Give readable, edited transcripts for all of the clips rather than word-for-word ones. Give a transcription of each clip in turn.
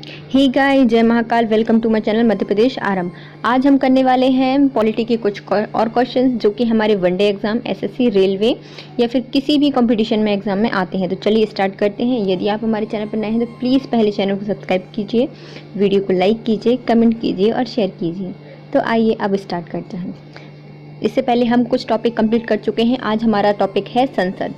हे guys, जय Mahakal. Welcome to my channel Madhya Pradesh Aarambh. आज हम करने वाले हैं पॉलिटी के कुछ और क्वेश्चंस जो कि हमारे वनडे एग्जाम, एसएससी, रेलवे या फिर किसी भी कंपटीशन में एग्जाम में आते हैं। तो चलिए स्टार्ट करते हैं। यदि आप हमारे चैनल पर नए हैं तो प्लीज़ पहले चैनल को सब्सक्राइब कीजिए, वीडियो को लाइक कीजिए, कमेंट कीजिए और शेयर कीजिए। तो आइए अब स्टार्ट करते हैं। इससे पहले हम कुछ टॉपिक कंप्लीट कर चुके हैं। आज हमारा टॉपिक है संसद।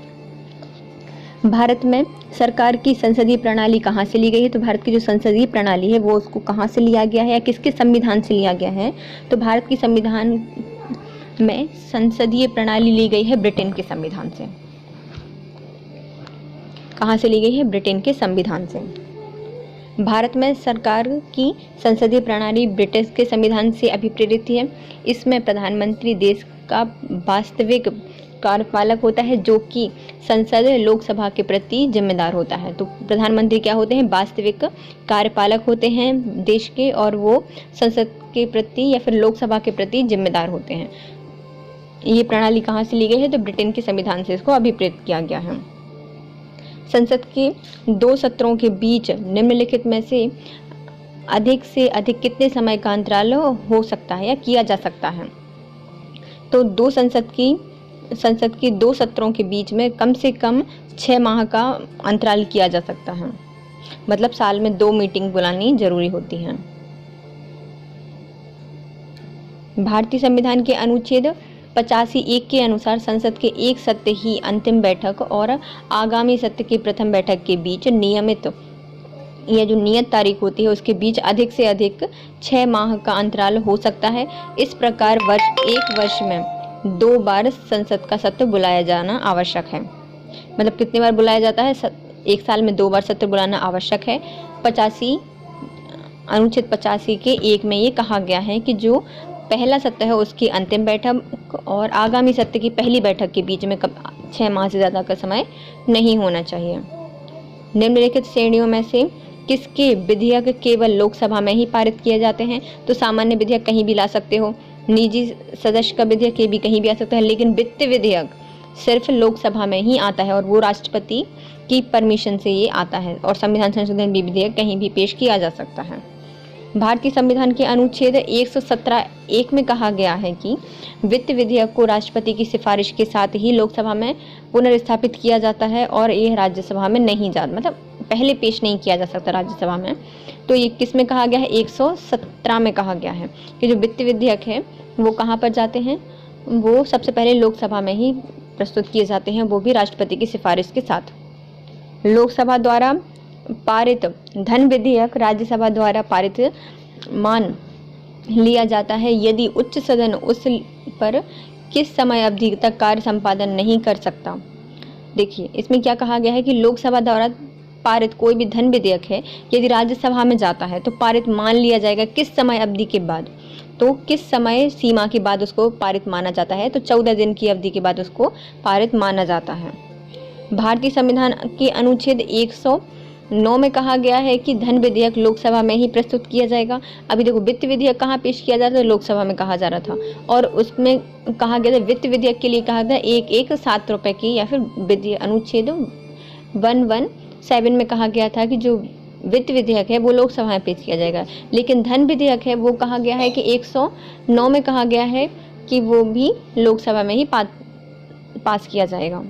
भारत में सरकार की संसदीय प्रणाली कहाँ से ली गई है? तो भारत की जो संसदीय प्रणाली है वो उसको कहाँ से लिया गया है या किसके संविधान से लिया गया है? तो भारत की संविधान में संसदीय प्रणाली ली गई है ब्रिटेन के संविधान से। कहाँ से ली गई है? ब्रिटेन के संविधान से। भारत में सरकार की संसदीय प्रणाली ब्रिटिश के संविधान से अभिप्रेरित है। इसमें प्रधानमंत्री देश का वास्तविक कार्यपालक होता है जो कि संसद लोकसभा के प्रति जिम्मेदार होता है। तो प्रधानमंत्री क्या होते हैं? वास्तविक कार्यपालक होते हैं देश के, और वो संसद के प्रति या फिर लोकसभा के प्रति जिम्मेदार होते हैं। ये प्रणाली कहाँ से ली गई है? तो ब्रिटेन के संविधान से इसको अभिप्रेरित किया गया है। संसद के 2 सत्रों के बीच निम्नलिखित में से अधिक कितने समय का अंतराल हो सकता है या किया जा सकता है? तो संसद की 2 सत्रों के बीच में कम से कम 6 माह का अंतराल किया जा सकता है। मतलब साल में 2 मीटिंग बुलानी जरूरी होती है। भारतीय संविधान के अनुच्छेद 85(1) के अनुसार संसद के एक सत्र ही अंतिम बैठक और आगामी सत्र की प्रथम बैठक के बीच नियत तारीख होती है उसके बीच अधिक से अधिक 6 माह का अंतराल हो सकता है। इस प्रकार एक वर्ष में 2 बार संसद का सत्र बुलाया जाना आवश्यक है। मतलब कितनी बार बुलाया जाता है? एक साल में 2 बार सत्र बुलाना आवश्यक है। अनुच्छेद 85 के 1 में ये कहा गया है कि जो पहला सत्र है उसकी अंतिम बैठक और आगामी सत्र की पहली बैठक के बीच में 6 माह से ज़्यादा का समय नहीं होना चाहिए। निम्नलिखित श्रेणियों में से किसके विधेयक केवल लोकसभा में ही पारित किए जाते हैं? तो सामान्य विधेयक कहीं भी ला सकते हो, निजी सदस्य का विधेयक ये भी कहीं भी आ सकता है, लेकिन वित्त विधेयक सिर्फ लोकसभा में ही आता है और वो राष्ट्रपति की परमिशन से ये आता है। और संविधान संशोधन भी विधेयक कहीं भी पेश किया जा सकता है। भारतीय संविधान के अनुच्छेद 117(1) में कहा गया है कि वित्त विधेयक को राष्ट्रपति की सिफारिश के साथ ही लोकसभा में पुनर्स्थापित किया जाता है और यह राज्यसभा में नहीं जाता, मतलब पहले पेश नहीं किया जा सकता राज्यसभा में। तो ये किस में कहा गया है? 117 में कहा गया है कि जो वित्त विधेयक है वो कहाँ पर जाते हैं? वो सबसे पहले लोकसभा में ही प्रस्तुत किए जाते हैं, वो भी राष्ट्रपति की सिफारिश के साथ। लोकसभा द्वारा पारित धन विधेयक राज्यसभा द्वारा पारित मान लिया जाता है यदि उच्च सदन उस पर किस समय अवधि तक कार्य संपादन नहीं कर सकता। देखिए इसमें क्या कहा गया है कि लोकसभा द्वारा पारित कोई भी धन विधेयक है यदि राज्यसभा में जाता है तो पारित मान लिया जाएगा किस समय अवधि के बाद? तो किस समय सीमा के बाद उसको पारित माना जाता है? तो 14 दिन की अवधि के बाद उसको पारित माना जाता है। भारतीय संविधान के अनुच्छेद 109 में कहा गया है कि धन विधेयक लोकसभा में ही प्रस्तुत किया जाएगा। अभी देखो वित्त विधेयक कहाँ पेश किया जा रहा था? लोकसभा में कहा जा रहा था, और उसमें कहा गया था वित्त विधेयक के लिए कहा था 7 रुपए की, या फिर अनुच्छेद 117 में कहा गया था कि जो वित्त विधेयक है वो लोकसभा में पेश किया जाएगा। लेकिन धन विधेयक है वो कहा गया है कि 109 में कहा गया है कि वो भी लोकसभा में ही पास किया जाएगा,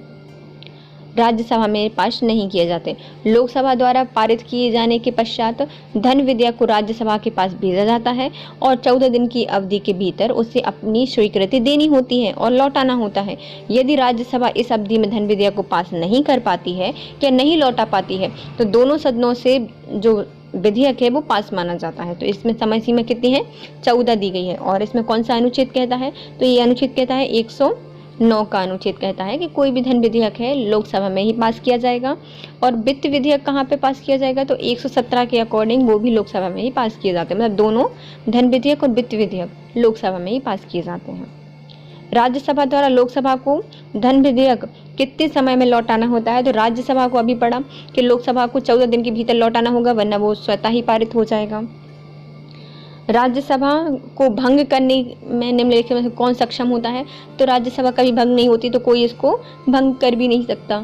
राज्यसभा में पास नहीं किए जाते। लोकसभा द्वारा पारित किए जाने के पश्चात धन विधेयक को राज्यसभा के पास भेजा जाता है और 14 दिन की अवधि के भीतर उसे अपनी स्वीकृति देनी होती है और लौटाना होता है। यदि राज्यसभा इस अवधि में धन विधेयक को पास नहीं कर पाती है या नहीं लौटा पाती है तो दोनों सदनों से जो विधेयक है वो पास माना जाता है। तो इसमें समय सीमा कितनी है? 14 दी गई है। और इसमें कौन सा अनुच्छेद कहता है? तो ये अनुच्छेद कहता है 109 का अनुच्छेद कहता है कि कोई भी धन विधेयक है लोकसभा में ही पास किया जाएगा। और वित्त विधेयक कहाँ पे पास किया जाएगा? तो 117 के अकॉर्डिंग वो भी लोकसभा में ही पास किए जाते हैं। मतलब दोनों धन विधेयक और वित्त विधेयक लोकसभा में ही पास किए जाते हैं। राज्यसभा द्वारा लोकसभा को धन विधेयक कितने समय में लौटाना होता है? तो राज्यसभा को अभी पढ़ा कि लोकसभा को 14 दिन के भीतर लौटाना होगा, वरना वो स्वतः ही पारित हो जाएगा। राज्यसभा को भंग करने में निम्नलिखित में से कौन सक्षम होता है? तो राज्यसभा कभी भंग नहीं होती, तो कोई इसको भंग कर भी नहीं सकता।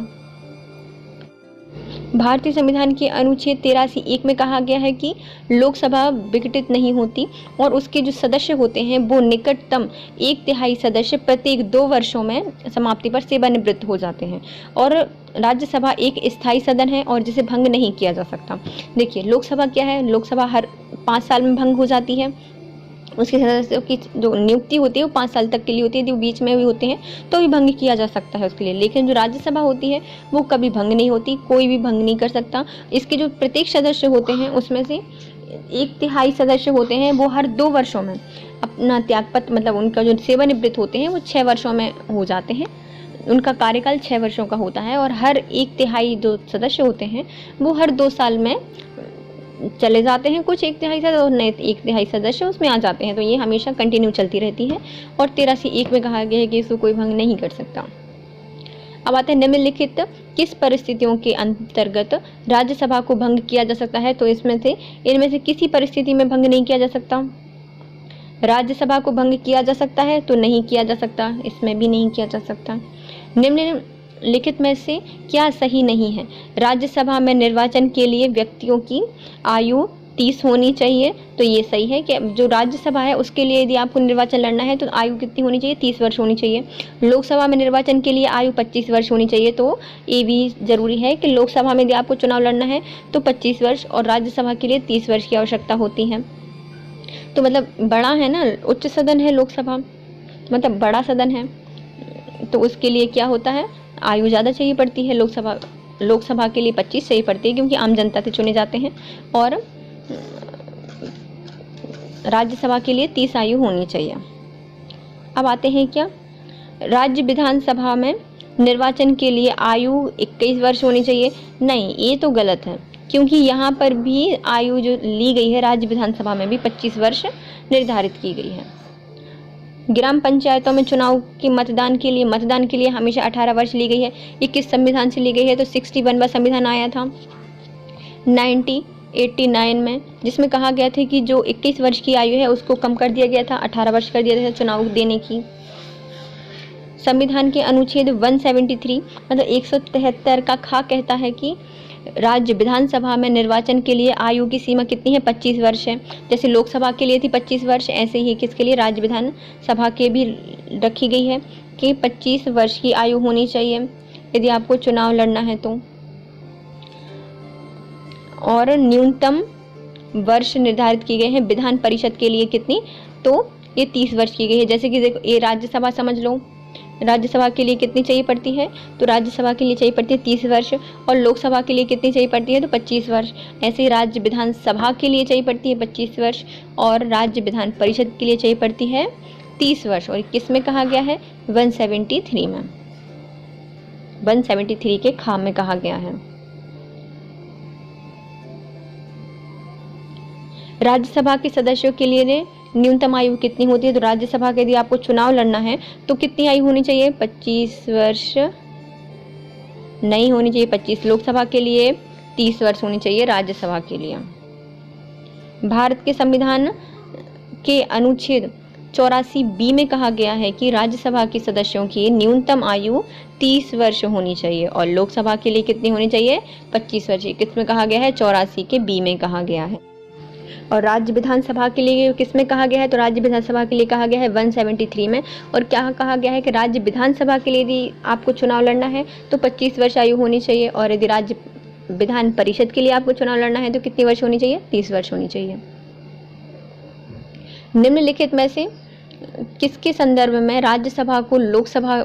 भारतीय संविधान के अनुच्छेद 83(1) में कहा गया है कि लोकसभा विघटित नहीं होती और उसके जो सदस्य होते हैं वो निकटतम 1/3 सदस्य प्रत्येक 2 वर्षों में समाप्ति पर सेवानिवृत्त हो जाते हैं। और राज्यसभा एक स्थायी सदन है और जिसे भंग नहीं किया जा सकता। देखिए, लोकसभा क्या है, लोकसभा हर 5 साल में भंग हो जाती है। उसके सदस्यों की जो नियुक्ति होती है वो 5 साल तक के लिए होती है। यदि वो बीच में भी होते हैं तो भी भंग किया जा सकता है उसके लिए। लेकिन जो राज्यसभा होती है वो कभी भंग नहीं होती, कोई भी भंग नहीं कर सकता। इसके जो प्रत्येक सदस्य होते हैं उसमें से 1/3 सदस्य होते हैं वो हर 2 वर्षों में अपना त्यागपत्र, मतलब उनका जो सेवानिवृत्त होते हैं वो 6 वर्षों में हो जाते हैं। उनका कार्यकाल 6 वर्षों का होता है और हर 1/3 जो सदस्य होते हैं वो हर 2 साल में चले जाते हैं। कुछ 1/3 सदस्य और नए 1/3 सदस्य उसमें आ जाते हैं। तो ये हमेशा कंटिन्यू चलती रहती है। और 83(1) में कहा गया है कि इसको कोई भंग नहीं कर सकता। अब आते हैं निम्नलिखित किस परिस्थितियों के अंतर्गत राज्यसभा को भंग किया जा सकता है। तो इनमें से किसी परिस्थिति में भंग नहीं किया जा सकता। राज्यसभा को भंग किया जा सकता है तो नहीं किया जा सकता, इसमें भी नहीं किया जा सकता। निम्नलिखित में से क्या सही नहीं है। राज्यसभा में निर्वाचन के लिए व्यक्तियों की आयु 30 होनी चाहिए। तो ये सही है कि जो राज्यसभा है उसके लिए यदि आपको निर्वाचन लड़ना है तो आयु कितनी होनी चाहिए, 30 वर्ष होनी चाहिए। लोकसभा में निर्वाचन के लिए आयु 25 वर्ष होनी चाहिए। तो ये भी ज़रूरी है कि लोकसभा में यदि आपको चुनाव लड़ना है तो 25 वर्ष और राज्यसभा के लिए 30 वर्ष की आवश्यकता होती है। तो मतलब बड़ा है ना, उच्च सदन है लोकसभा, मतलब बड़ा सदन है, तो उसके लिए क्या होता है, आयु ज़्यादा चाहिए पड़ती है। लोकसभा के लिए 25 चाहिए पड़ती है क्योंकि आम जनता से चुने जाते हैं। और राज्यसभा के लिए 30 आयु होनी चाहिए। अब आते हैं क्या, राज्य विधानसभा में निर्वाचन के लिए आयु 21 वर्ष होनी चाहिए। नहीं, ये तो गलत है क्योंकि यहाँ पर भी आयु जो ली गई है राज्य विधानसभा में भी 25 वर्ष निर्धारित की गई है। ग्राम पंचायतों में चुनाव के मतदान के लिए हमेशा 18 वर्ष ली गई है। ये किस संविधान से ली गई है, तो 61वां संविधान आया था 1989 में, जिसमें कहा गया था कि जो 21 वर्ष की आयु है उसको कम कर दिया गया था, 18 वर्ष कर दिया गया था चुनाव देने की। संविधान के अनुच्छेद 173 मतलब 173 का खा कहता है कि राज्य विधानसभा में निर्वाचन के लिए आयु की सीमा कितनी है, 25 वर्ष है। जैसे लोकसभा के लिए थी 25 वर्ष, ऐसे ही किसके लिए, राज्य विधानसभा के भी रखी गई है कि 25 वर्ष की आयु होनी चाहिए यदि आपको चुनाव लड़ना है तो। और न्यूनतम वर्ष निर्धारित किए गए हैं विधान परिषद के लिए कितनी, तो ये 30 वर्ष की गई है। जैसे कि देखो, ये राज्यसभा समझ लो, राज्यसभा के लिए कितनी चाहिए पड़ती है, तो राज्यसभा के लिए चाहिए पड़ती है 30 वर्ष और लोकसभा के लिए कितनी चाहिए पड़ती है, तो 25 वर्ष। ऐसे ही राज्य विधानसभा के लिए चाहिए पड़ती है 25 वर्ष और राज्य विधान परिषद के लिए चाहिए पड़ती है 30 वर्ष। और किस में कहा गया है, 173 में, 173 के खाम में कहा गया है। राज्यसभा के सदस्यों के लिए न्यूनतम आयु कितनी होती है, तो राज्यसभा के यदि आपको चुनाव लड़ना है तो कितनी आयु होनी चाहिए, 25 वर्ष नहीं होनी चाहिए 25। लोकसभा के लिए 30 वर्ष होनी चाहिए राज्यसभा के लिए। भारत के संविधान के अनुच्छेद 84B में कहा गया है कि राज्यसभा के सदस्यों की न्यूनतम आयु 30 वर्ष होनी चाहिए और लोकसभा के लिए कितनी होनी चाहिए, 25 वर्ष। किसमें कहा गया है, 84 के B में कहा गया है। और राज्य विधानसभा के लिए किसमें कहा गया है, तो राज्य विधानसभा के लिए कहा गया है 173 में। और क्या कहा गया है कि राज्य विधानसभा के लिए यदि आपको चुनाव लड़ना है तो 25 वर्ष आयु होनी चाहिए और यदि राज्य विधान परिषद के लिए आपको चुनाव लड़ना है तो कितनी वर्ष होनी चाहिए, 30 वर्ष होनी चाहिए। निम्नलिखित में से किसके संदर्भ में राज्यसभा को लोकसभा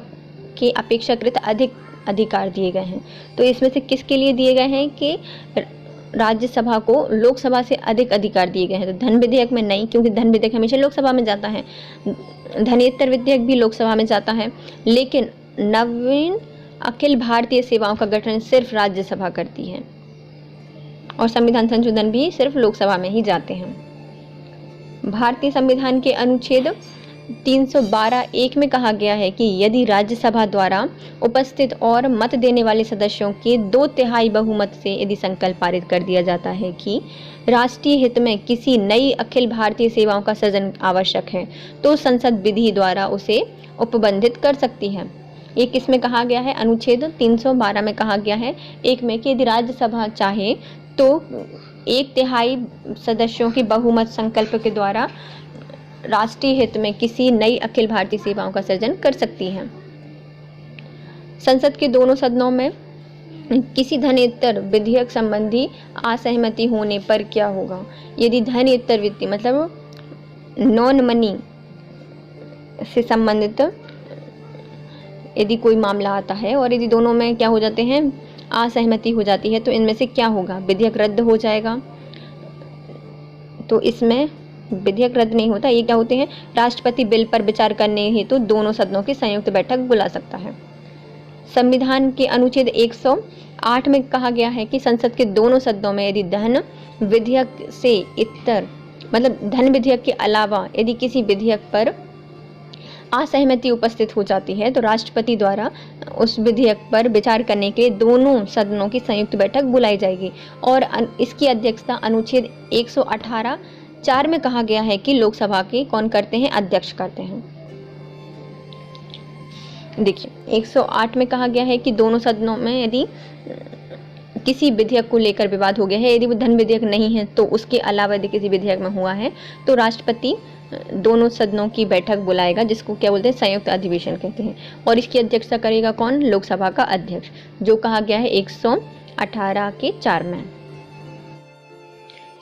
के अपेक्षाकृत अधिक अधिकार दिए गए हैं, तो इसमें से किसके लिए दिए गए हैं कि राज्यसभा को लोकसभा से अधिक अधिकार दिए गए हैं। तो धन विधेयक में नहीं, क्योंकि धन विधेयक हमेशा लोकसभा में जाता है, धनेतर विधेयक भी लोकसभा में जाता है, लेकिन नवीन अखिल भारतीय सेवाओं का गठन सिर्फ राज्यसभा करती है और संविधान संशोधन भी सिर्फ लोकसभा में ही जाते हैं। भारतीय संविधान के अनुच्छेद 312(1) में कहा गया है कि यदि राज्यसभा द्वारा उपस्थित और मत देने वाले सदस्यों के 2/3 बहुमत से यदि संकल्प पारित कर दिया जाता है कि राष्ट्रीय हित में किसी नई अखिल भारतीय सेवाओं का सृजन आवश्यक है, तो संसद विधि द्वारा उसे उपबंधित कर सकती है। एक इसमें कहा गया है, अनुच्छेद 312 में कहा गया है एक में कि यदि राज्यसभा चाहे तो 1/3 सदस्यों की बहुमत संकल्प के द्वारा राष्ट्रीय हित में किसी नई अखिल भारतीय सेवाओं का सृजन कर सकती है। संसद के दोनों सदनों में किसी धनेतर विधेयक संबंधी असहमति होने पर क्या होगा? यदि धनेतर वित्तीय मतलब नॉन मनी से संबंधित यदि कोई मामला आता है और यदि दोनों में क्या हो जाते हैं, असहमति हो जाती है, तो इनमें से क्या होगा? विधेयक रद्द हो जाएगा। तो इसमें विधेयक रद्द नहीं होता, ये क्या होते हैं, राष्ट्रपति बिल पर विचार करने हेतु दोनों सदनों की संयुक्त बैठक बुला सकता है। संविधान के अनुच्छेद 108 में कहा गया है कि संसद के दोनों सदनों में यदि धन विधेयक से इतर मतलब धन विधेयक के अलावा यदि किसी विधेयक पर असहमति उपस्थित हो जाती है तो राष्ट्रपति द्वारा उस विधेयक पर विचार करने के लिए दोनों सदनों की संयुक्त बैठक बुलाई जाएगी और इसकी अध्यक्षता अनुच्छेद 118(4) में कहा गया है कि लोकसभा के कौन करते हैं? अध्यक्ष करते हैं। देखिए 108 में कहा गया है कि दोनों सदनों में यदि किसी विधेयक को लेकर विवाद हो गया है, यदि वो धन विधेयक नहीं है तो उसके अलावा यदि किसी विधेयक में हुआ है तो राष्ट्रपति दोनों सदनों की बैठक बुलाएगा, जिसको क्या बोलते हैं? संयुक्त अधिवेशन कहते हैं। और इसकी अध्यक्षता करेगा कौन? लोकसभा का अध्यक्ष, जो कहा गया है 118(4) में।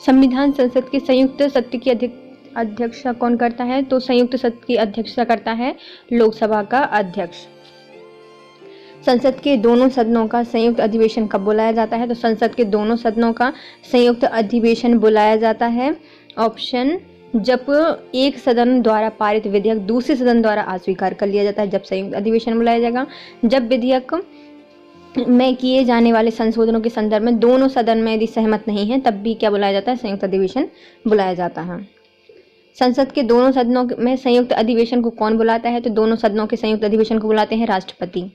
संविधान संसद के संयुक्त सत्र की अध्यक्षता कौन करता है? तो संयुक्त सत्र की अध्यक्षता करता है लोकसभा का अध्यक्ष। संसद के दोनों सदनों का संयुक्त अधिवेशन कब बुलाया जाता है? तो संसद के दोनों सदनों का संयुक्त अधिवेशन बुलाया जाता है ऑप्शन जब एक सदन द्वारा पारित विधेयक दूसरे सदन द्वारा अस्वीकार कर लिया जाता है, जब संयुक्त अधिवेशन बुलाया जाएगा। जब विधेयक में किए जाने वाले संशोधनों के संदर्भ में दोनों सदन में यदि सहमत नहीं है तब भी क्या बुलाया जाता है? संयुक्त अधिवेशन बुलाया जाता है। संसद के दोनों सदनों में संयुक्त अधिवेशन को कौन बुलाता है? तो दोनों सदनों के संयुक्त अधिवेशन को बुलाते हैं राष्ट्रपति।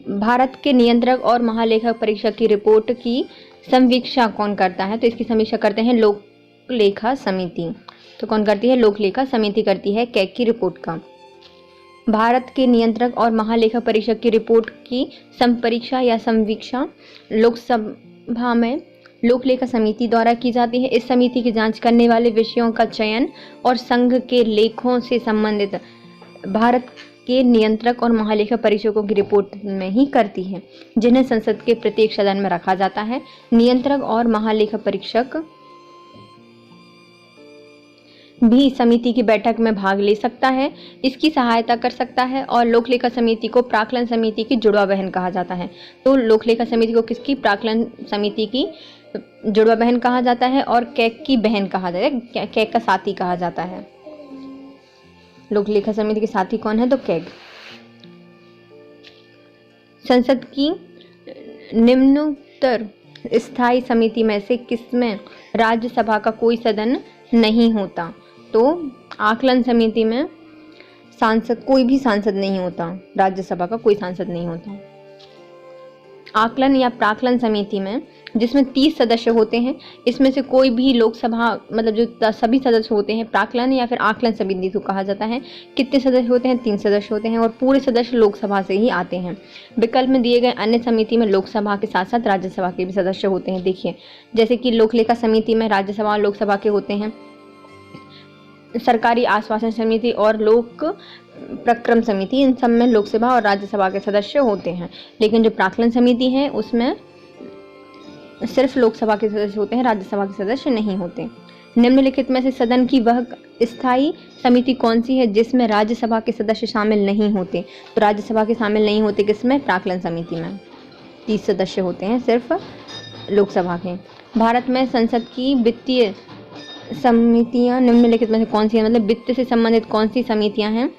भारत के नियंत्रक और महालेखा परीक्षक की रिपोर्ट की समीक्षा कौन करता है? तो इसकी समीक्षा करते हैं लोक लेखा समिति। तो कौन करती है? लोक लेखा समिति करती है कैग की रिपोर्ट का। भारत के नियंत्रक और महालेखा परीक्षक की रिपोर्ट की संपरीक्षा या समीक्षा लोकसभा में लोक लेखा समिति द्वारा की जाती है। इस समिति की जांच करने वाले विषयों का चयन और संघ के लेखों से संबंधित भारत के नियंत्रक और महालेखा परीक्षकों की रिपोर्ट में ही करती है, जिन्हें संसद के प्रत्येक सदन में रखा जाता है। नियंत्रक और महालेखा परीक्षक भी समिति की बैठक में भाग ले सकता है, इसकी सहायता कर सकता है और लोकलेखा समिति को प्राक्कलन समिति की जुड़वा बहन कहा जाता है। तो लोकलेखा समिति को किसकी? प्राक्कलन समिति की जुड़वा बहन कहा जाता है और कैग की बहन कहा जाता है, कैग का साथी कहा जाता है। लोकलेखा समिति के साथी कौन है? तो कैग। संसद की निम्नोत्तर स्थायी समिति में से किसमें राज्यसभा का कोई सदन नहीं होता? तो आकलन समिति में सांसद कोई भी सांसद नहीं होता, राज्यसभा का कोई सांसद नहीं होता। आकलन या प्राक्कलन समिति में जिसमें 30 सदस्य होते हैं, इसमें से कोई भी लोकसभा मतलब जो सभी सदस्य होते हैं प्राक्कलन या फिर आकलन समिति को कहा जाता है। कितने सदस्य होते हैं? 3 सदस्य होते हैं और पूरे सदस्य लोकसभा से ही आते हैं। विकल्प में दिए गए अन्य समिति में लोकसभा के साथ साथ राज्यसभा के भी सदस्य होते हैं। देखिए जैसे कि लोकलेखा समिति में राज्यसभा और लोकसभा के होते हैं, सरकारी आश्वासन समिति और लोक प्रक्रम समिति, इन सब में लोकसभा और राज्यसभा के सदस्य होते हैं। लेकिन जो प्राक्कलन समिति है उसमें सिर्फ लोकसभा के सदस्य होते हैं, राज्यसभा के सदस्य नहीं होते। निम्नलिखित में से सदन की वह स्थायी समिति कौन सी है जिसमें राज्यसभा के सदस्य शामिल नहीं होते? तो राज्यसभा के शामिल नहीं होते किसमें? प्राक्कलन समिति में। 30 सदस्य होते हैं सिर्फ लोकसभा के। भारत में संसद की वित्तीय समितियां निम्नलिखित में से कौन सी है? मतलब वित्त से संबंधित कौन सी समितियां हैं?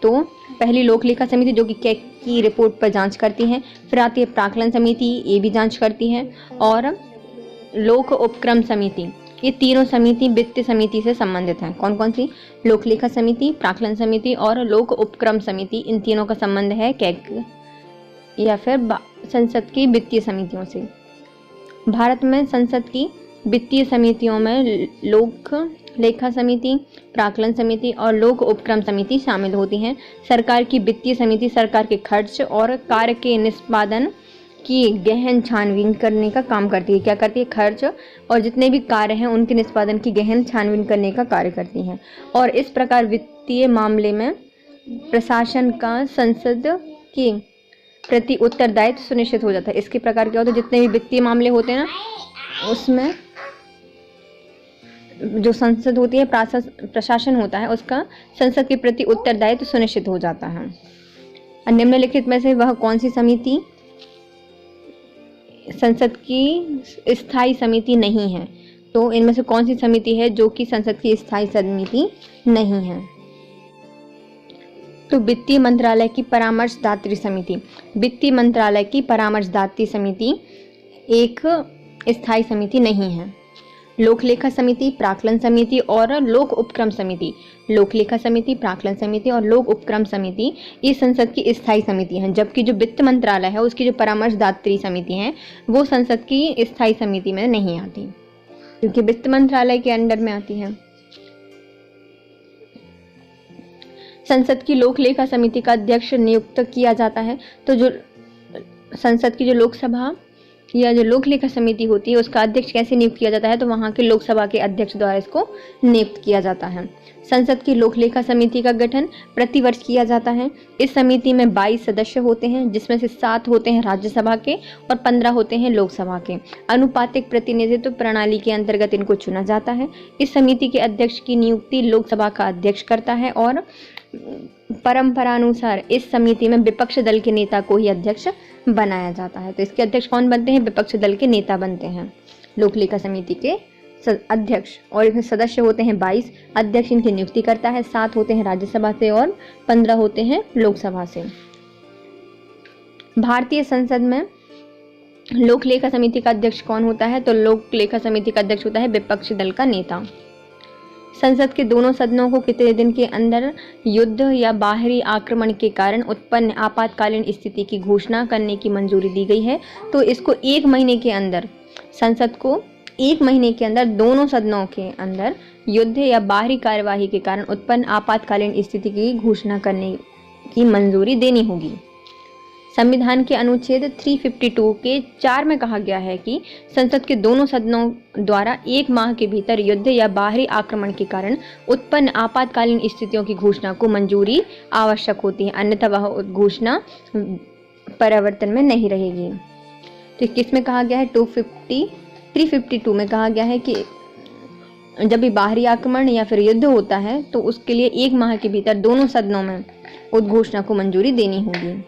तो पहली लोकलेखा समिति जो कि कैग की रिपोर्ट पर जांच करती है, फिर आती है प्राक्कलन समिति, ये भी जांच करती है, और लोक उपक्रम समिति। ये तीनों समिति वित्त समिति से संबंधित हैं। कौन कौन सी? लोकलेखा समिति, प्राक्कलन समिति और लोक उपक्रम समिति। इन तीनों का संबंध है कैग या फिर संसद की वित्तीय समितियों से। भारत में संसद की वित्तीय समितियों में लोक लेखा समिति, प्राक्कलन समिति और लोक उपक्रम समिति शामिल होती हैं। सरकार की वित्तीय समिति सरकार के खर्च और कार्य के निष्पादन की गहन छानबीन करने का काम करती है। क्या करती है? खर्च और जितने भी कार्य हैं उनके निष्पादन की गहन छानबीन करने का कार्य करती हैं। और इस प्रकार वित्तीय मामले में प्रशासन का संसद के प्रति उत्तरदायित्व सुनिश्चित हो जाता है। इसके प्रकार क्या होता है? जितने भी वित्तीय मामले होते हैं ना, उसमें जो संसद होती है, प्रशासन होता है, उसका संसद के प्रति उत्तरदायित्व सुनिश्चित हो जाता है। निम्नलिखित में से वह कौन सी समिति संसद की स्थायी समिति नहीं है? तो इनमें से कौन सी समिति है जो कि संसद की स्थायी समिति नहीं है? तो वित्तीय मंत्रालय की परामर्शदात्री समिति। वित्तीय मंत्रालय की परामर्शदात्री समिति एक स्थायी समिति नहीं है। लोक लेखा समिति, प्राक्कलन समिति और लोक उपक्रम समिति। लोक लेखा समिति, प्राक्कलन समिति और लोक उपक्रम समिति ये संसद की स्थायी समिति हैं, जबकि जो वित्त मंत्रालय है उसकी जो परामर्शदात्री समिति है वो संसद की स्थायी समिति में नहीं आती, क्योंकि वित्त मंत्रालय के अंडर में आती है। संसद की लोक लेखा समिति का अध्यक्ष नियुक्त किया जाता है। तो जो संसद की जो लोकसभा या जो लोक लेखा समिति होती है उसका अध्यक्ष कैसे नियुक्त किया जाता है? तो वहाँ के लोकसभा के अध्यक्ष द्वारा इसको नियुक्त किया जाता है। संसद की लोक लेखा समिति का गठन प्रतिवर्ष किया जाता है। इस समिति में 22 सदस्य होते हैं, जिसमें से 7 होते हैं राज्यसभा के और 15 होते हैं लोकसभा के। अनुपातिक प्रतिनिधित्व प्रणाली के अंतर्गत इनको चुना जाता है। इस समिति के अध्यक्ष की नियुक्ति लोकसभा का अध्यक्ष करता है और परंपरानुसार इस समिति में विपक्ष दल के नेता को ही अध्यक्ष बनाया जाता है। तो इसके अध्यक्ष कौन बनते हैं? विपक्ष दल के नेता बनते हैं लोक लेखा समिति के अध्यक्ष। और इसमें सदस्य होते हैं 22। अध्यक्ष इनकी नियुक्ति करता है। 7 होते हैं राज्यसभा से और 15 होते हैं लोकसभा से। भारतीय संसद में लोक लेखा समिति का अध्यक्ष कौन होता है? तो लोक लेखा समिति का अध्यक्ष होता है विपक्ष दल का नेता। संसद के दोनों सदनों को कितने दिन के अंदर युद्ध या बाहरी आक्रमण के कारण उत्पन्न आपातकालीन स्थिति की घोषणा करने की मंजूरी दी गई है? तो इसको 1 महीने के अंदर, संसद को 1 महीने के अंदर दोनों सदनों के अंदर युद्ध या बाहरी कार्यवाही के कारण उत्पन्न आपातकालीन स्थिति की घोषणा करने की मंजूरी देनी होगी। संविधान के अनुच्छेद 352 के 4 में कहा गया है कि संसद के दोनों सदनों द्वारा 1 माह के भीतर युद्ध या बाहरी आक्रमण के कारण उत्पन्न आपातकालीन स्थितियों की घोषणा को मंजूरी आवश्यक होती है, अन्यथा वह घोषणा परिवर्तन में नहीं रहेगी। तो किस में कहा गया है? 352 में कहा गया है कि जब भी बाहरी आक्रमण या फिर युद्ध होता है तो उसके लिए 1 माह के भीतर दोनों सदनों में उस घोषणा को मंजूरी देनी होगी।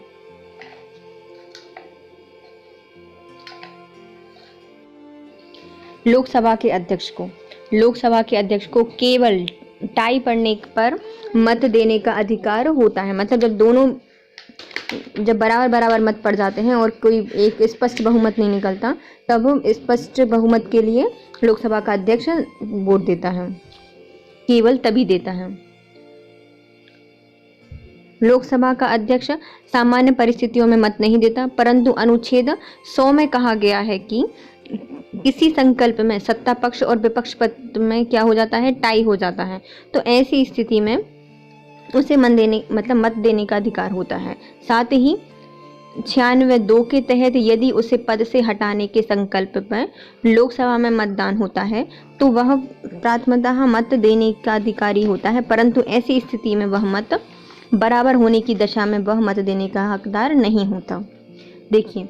लोकसभा के अध्यक्ष को केवल टाई पड़ने पर मत देने का अधिकार होता है। मतलब जब बराबर मत पड़ जाते हैं और कोई एक स्पष्ट बहुमत नहीं निकलता, तब स्पष्ट बहुमत के लिए लोकसभा का अध्यक्ष वोट देता है, केवल तभी देता है। लोकसभा का अध्यक्ष सामान्य परिस्थितियों में मत नहीं देता, परंतु अनुच्छेद 100 में कहा गया है कि किसी संकल्प में सत्ता पक्ष और विपक्ष पक्ष में क्या हो जाता है? टाई हो जाता है। तो ऐसी स्थिति में उसे मत देने का अधिकार होता है। साथ ही 96(2) के तहत यदि उसे पद से हटाने के संकल्प में लोकसभा में मतदान होता है तो वह प्राथमिकतः मत देने का अधिकारी होता है, परंतु ऐसी स्थिति में वह मत बराबर होने की दशा में वह मत देने का हकदार नहीं होता। देखिए,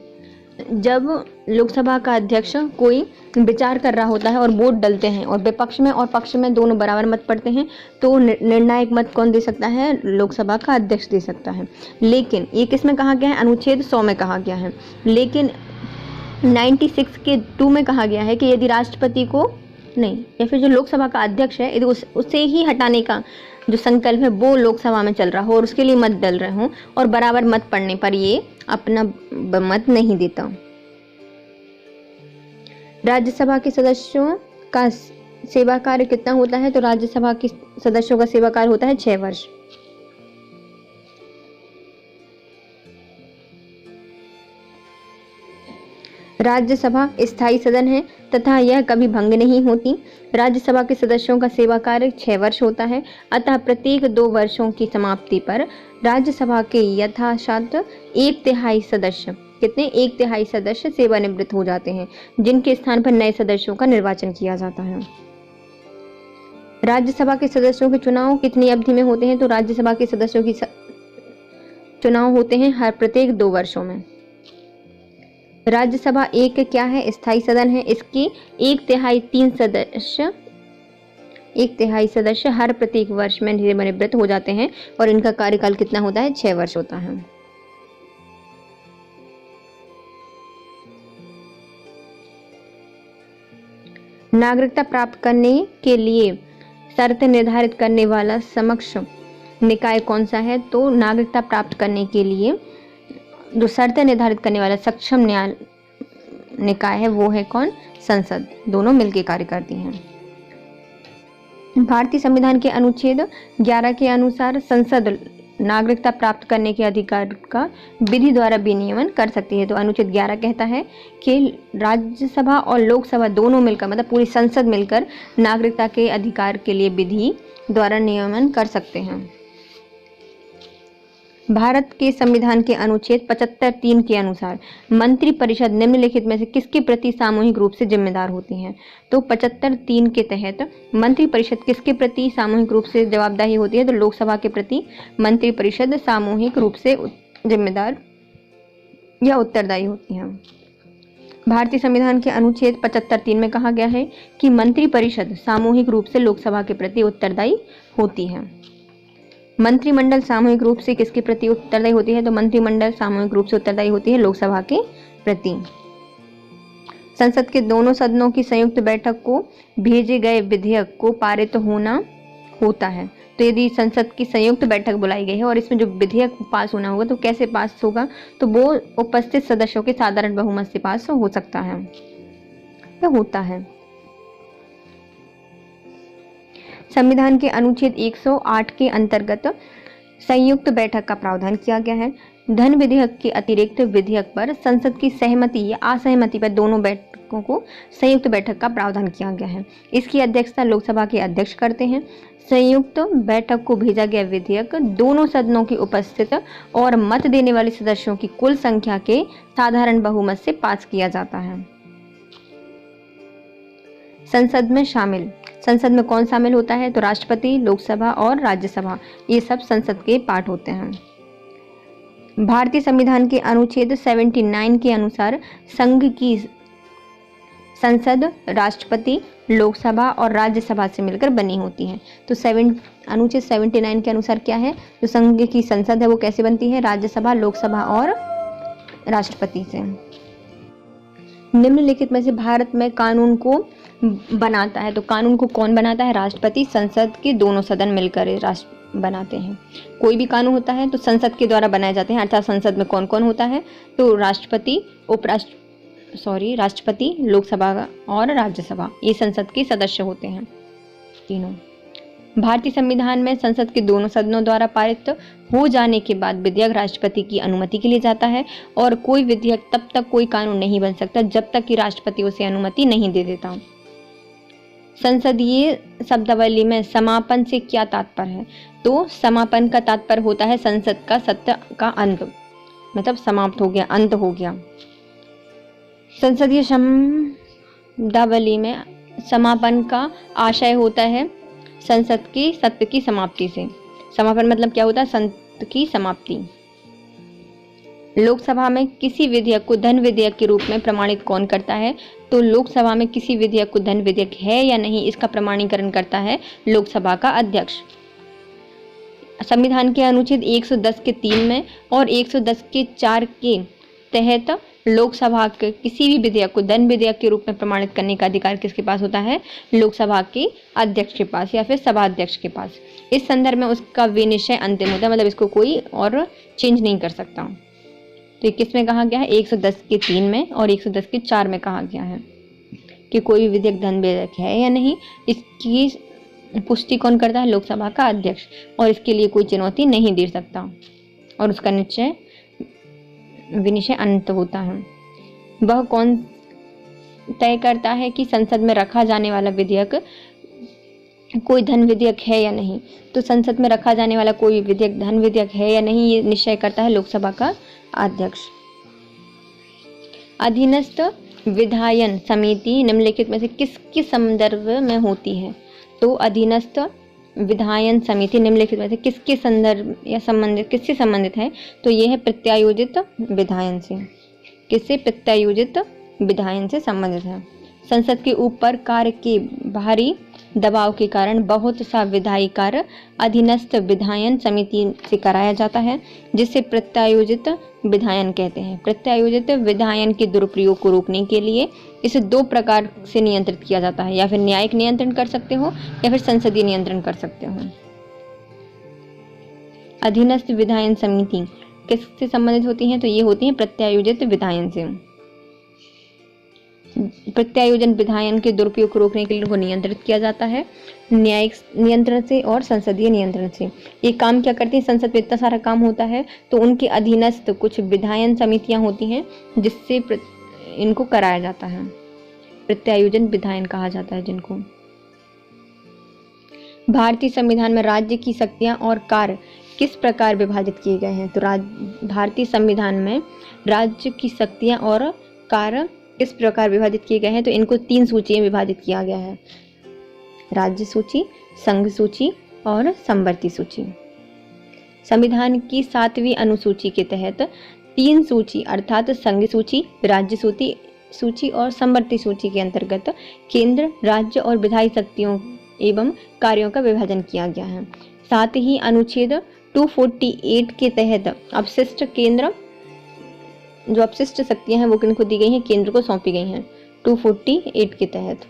जब लोकसभा का अध्यक्ष कोई विचार कर रहा होता है और वोट डलते हैं और विपक्ष में और पक्ष में दोनों बराबर मत पड़ते हैं, तो निर्णायक मत कौन दे सकता है? लोकसभा का अध्यक्ष दे सकता है। लेकिन ये किसमें कहा गया है? अनुच्छेद 100 में कहा गया है। लेकिन 96 के 2 में कहा गया है कि यदि राष्ट्रपति को नहीं, या फिर जो लोकसभा का अध्यक्ष है यदि उसे ही हटाने का जो संकल्प है वो लोकसभा में चल रहा हो और उसके लिए मत डल रहे हों और बराबर मत पड़ने पर ये अपना मत नहीं देता। राज्यसभा के सदस्यों का सेवा कार्य कितना होता है? तो राज्यसभा के सदस्यों का सेवा कार्य होता है 6 वर्ष। राज्यसभा स्थायी सदन है तथा यह कभी भंग नहीं होती। राज्यसभा के सदस्यों का सेवा कार्य 6 वर्ष होता है, अतः प्रत्येक 2 वर्षों की समाप्ति पर राज्यसभा के यथाशत 1/3 सदस्य, कितने 1/3 सदस्य सेवानिवृत्त हो जाते हैं, जिनके स्थान पर नए सदस्यों का निर्वाचन किया जाता है। राज्यसभा के सदस्यों के चुनाव कितनी अवधि में होते हैं? तो राज्यसभा के सदस्यों की चुनाव होते हैं हर प्रत्येक 2 वर्षों में। राज्यसभा एक क्या है? स्थायी सदन है। इसके 1/3 सदस्य हर प्रत्येक वर्ष में सेवानिवृत्त हो जाते हैं और इनका कार्यकाल कितना होता है? 6 वर्ष होता है। नागरिकता प्राप्त करने के लिए शर्त निर्धारित करने वाला समक्ष निकाय कौन सा है? तो नागरिकता प्राप्त करने के लिए जो शर्त निर्धारित करने वाला सक्षम न्याय निकाय है वो है कौन? संसद। दोनों मिलकर कार्य करती हैं। भारतीय संविधान के अनुच्छेद 11 के अनुसार संसद नागरिकता प्राप्त करने के अधिकार का विधि द्वारा विनियमन कर सकती है। तो अनुच्छेद 11 कहता है कि राज्यसभा और लोकसभा दोनों मिलकर, मतलब पूरी संसद मिलकर नागरिकता के अधिकार के लिए विधि द्वारा नियमन कर सकते हैं। भारत के संविधान के अनुच्छेद 75(3) के अनुसार मंत्रिपरिषद निम्नलिखित में से किसके प्रति सामूहिक रूप से जिम्मेदार होती है? तो 75(3) के तहत मंत्रिपरिषद किसके प्रति सामूहिक रूप से जवाबदेही होती है? तो लोकसभा के प्रति मंत्रिपरिषद सामूहिक रूप से जिम्मेदार या उत्तरदायी होती है। भारतीय संविधान के अनुच्छेद 75(3) में कहा गया है कि मंत्रिपरिषद सामूहिक रूप से लोकसभा के प्रति उत्तरदायी होती है। मंत्रिमंडल सामूहिक रूप से किसके प्रति उत्तरदायी होती है? तो मंत्रिमंडल सामूहिक रूप से उत्तरदायी होती है लोकसभा के प्रति। संसद के दोनों सदनों की संयुक्त बैठक को भेजे गए विधेयक को पारित होना होता है। तो यदि संसद की संयुक्त बैठक बुलाई गई है और इसमें जो विधेयक पास होना होगा तो कैसे पास होगा? तो वो उपस्थित सदस्यों के साधारण बहुमत से पास हो सकता है या होता है। संविधान के अनुच्छेद 108 के अंतर्गत संयुक्त बैठक का प्रावधान किया गया है। धन विधेयक के अतिरिक्त विधेयक पर संसद की सहमति या असहमति पर दोनों बैठकों को संयुक्त बैठक का प्रावधान किया गया है। इसकी अध्यक्षता लोकसभा के अध्यक्ष करते हैं। संयुक्त बैठक को भेजा गया विधेयक दोनों सदनों की उपस्थित और मत देने वाले सदस्यों की कुल संख्या के साधारण बहुमत से पास किया जाता है। संसद में कौन शामिल होता है? तो राष्ट्रपति, लोकसभा और राज्यसभा, ये सब संसद के पार्ट होते हैं। भारतीय संविधान के अनुच्छेद 79 के अनुसार संघ की संसद राष्ट्रपति, लोकसभा और राज्यसभा से मिलकर बनी होती है। तो अनुच्छेद 79 के अनुसार क्या है? जो संघ की संसद है वो कैसे बनती है? राज्यसभा, लोकसभा और राष्ट्रपति से। निम्नलिखित में से भारत में कानून को बनाता है। तो कानून को कौन बनाता है? राष्ट्रपति, संसद के दोनों सदन मिलकर राष्ट्र बनाते हैं। कोई भी कानून होता है तो संसद के द्वारा बनाए जाते हैं। अर्थात संसद में कौन कौन होता है? तो राष्ट्रपति, राष्ट्रपति, लोकसभा और राज्यसभा, ये संसद के सदस्य होते हैं तीनों। भारतीय संविधान में संसद के दोनों सदनों द्वारा पारित हो जाने के बाद विधेयक राष्ट्रपति की अनुमति के लिए जाता है और कोई विधेयक तब तक कोई कानून नहीं बन सकता जब तक कि राष्ट्रपति उसे अनुमति नहीं दे देता। संसदीय शब्दावली में समापन से क्या तात्पर्य है? तो समापन का तात्पर्य होता है संसद का सत्र का अंत, मतलब समाप्त हो गया, अंत हो गया। संसदीय शब्दावली में समापन का आशय होता है संसद के सत्र की समाप्ति से। समापन मतलब क्या होता है? सत्र की समाप्ति। लोकसभा में किसी विधेयक को धन विधेयक के रूप में प्रमाणित कौन करता है? तो लोकसभा में किसी विधेयक को धन विधेयक है या नहीं, इसका प्रमाणीकरण करता है लोकसभा का अध्यक्ष। संविधान के अनुच्छेद 110 के 3 में और 110 के 4 के तहत लोकसभा के किसी भी विधेयक को धन विधेयक के रूप में प्रमाणित करने का अधिकार किसके पास होता है? लोकसभा के अध्यक्ष के पास या फिर सभा अध्यक्ष के पास। इस संदर्भ में उसका विनिश्चय अंतिम होता है, मतलब इसको कोई और चेंज नहीं कर सकता। तो किस में कहा गया है? 110 के 3 में और 110 के 4 में कहा गया है कि कोई भी विधेयक धन विधेयक है या नहीं, इसकी पुष्टि कौन करता है? लोकसभा का अध्यक्ष, और इसके लिए कोई चुनौती नहीं दे सकता और उसका विनिश्चय अंत होता है। वह कौन तय करता है कि संसद में रखा जाने वाला विधेयक कोई धन विधेयक है या नहीं। तो संसद में रखा जाने वाला कोई विधेयक धन विधेयक है या नहीं, ये निश्चय करता है लोकसभा का अध्यक्ष। अधीनस्थ विधायन समिति निम्नलिखित में से किसके संदर्भ में होती है? तो अधीनस्थ विधायन समिति निम्नलिखित में से किसके संदर्भ या संबंधित, किससे संबंधित है? तो यह है प्रत्यायोजित विधायन से। किससे? प्रत्यायोजित विधायन से संबंधित है। संसद के ऊपर कार्य के भारी दबाव के कारण बहुत सा विधायी कार्य अधीनस्थ विधायन समिति से कराया जाता है, जिसे प्रत्यायोजित विधायन कहते हैं। प्रत्यायोजित विधायन के दुरुपयोग को रोकने के लिए इसे दो प्रकार से नियंत्रित किया जाता है, या फिर न्यायिक नियंत्रण कर सकते हो या फिर संसदीय नियंत्रण कर सकते हो। अधीनस्थ विधायन समिति किससे संबंधित होती हैं? तो ये होती हैं प्रत्यायोजित विधायन से। प्रत्यायोजन विधायन के दुरुपयोग को रोकने के लिए उनको नियंत्रित किया जाता है न्यायिक नियंत्रण से और संसदीय नियंत्रण से। ये काम क्या करती है? संसद में इतना सारा काम होता है तो उनके अधीनस्थ कुछ विधायन समितियां होती हैं जिससे इनको कराया जाता है। प्रत्यायोजन विधायन कहा जाता है जिनको। भारतीय संविधान में राज्य की शक्तियां और कार्य किस प्रकार विभाजित किए गए हैं? तो भारतीय संविधान में राज्य की शक्तियां और कार्य किस प्रकार विभाजित किए गए हैं? तो इनको 3 सूचियां विभाजित किया गया है। राज्य सूची, संघ सूची और समवर्ती सूची। संविधान की 7वीं अनुसूची के तहत 3 सूची अर्थात संघ सूची, राज्य सूची और समवर्ती सूची के अंतर्गत केंद्र, राज्य और विधायी शक्तियों एवं कार्यों का विभाजन किया गया है। साथ ही अनुच्छेद 248 के तहत अपशिष्ट केंद्र, जो अपशिष्ट शक्तियां हैं वो किनको दी गई हैं? केंद्र को सौंपी गई हैं 248 के तहत।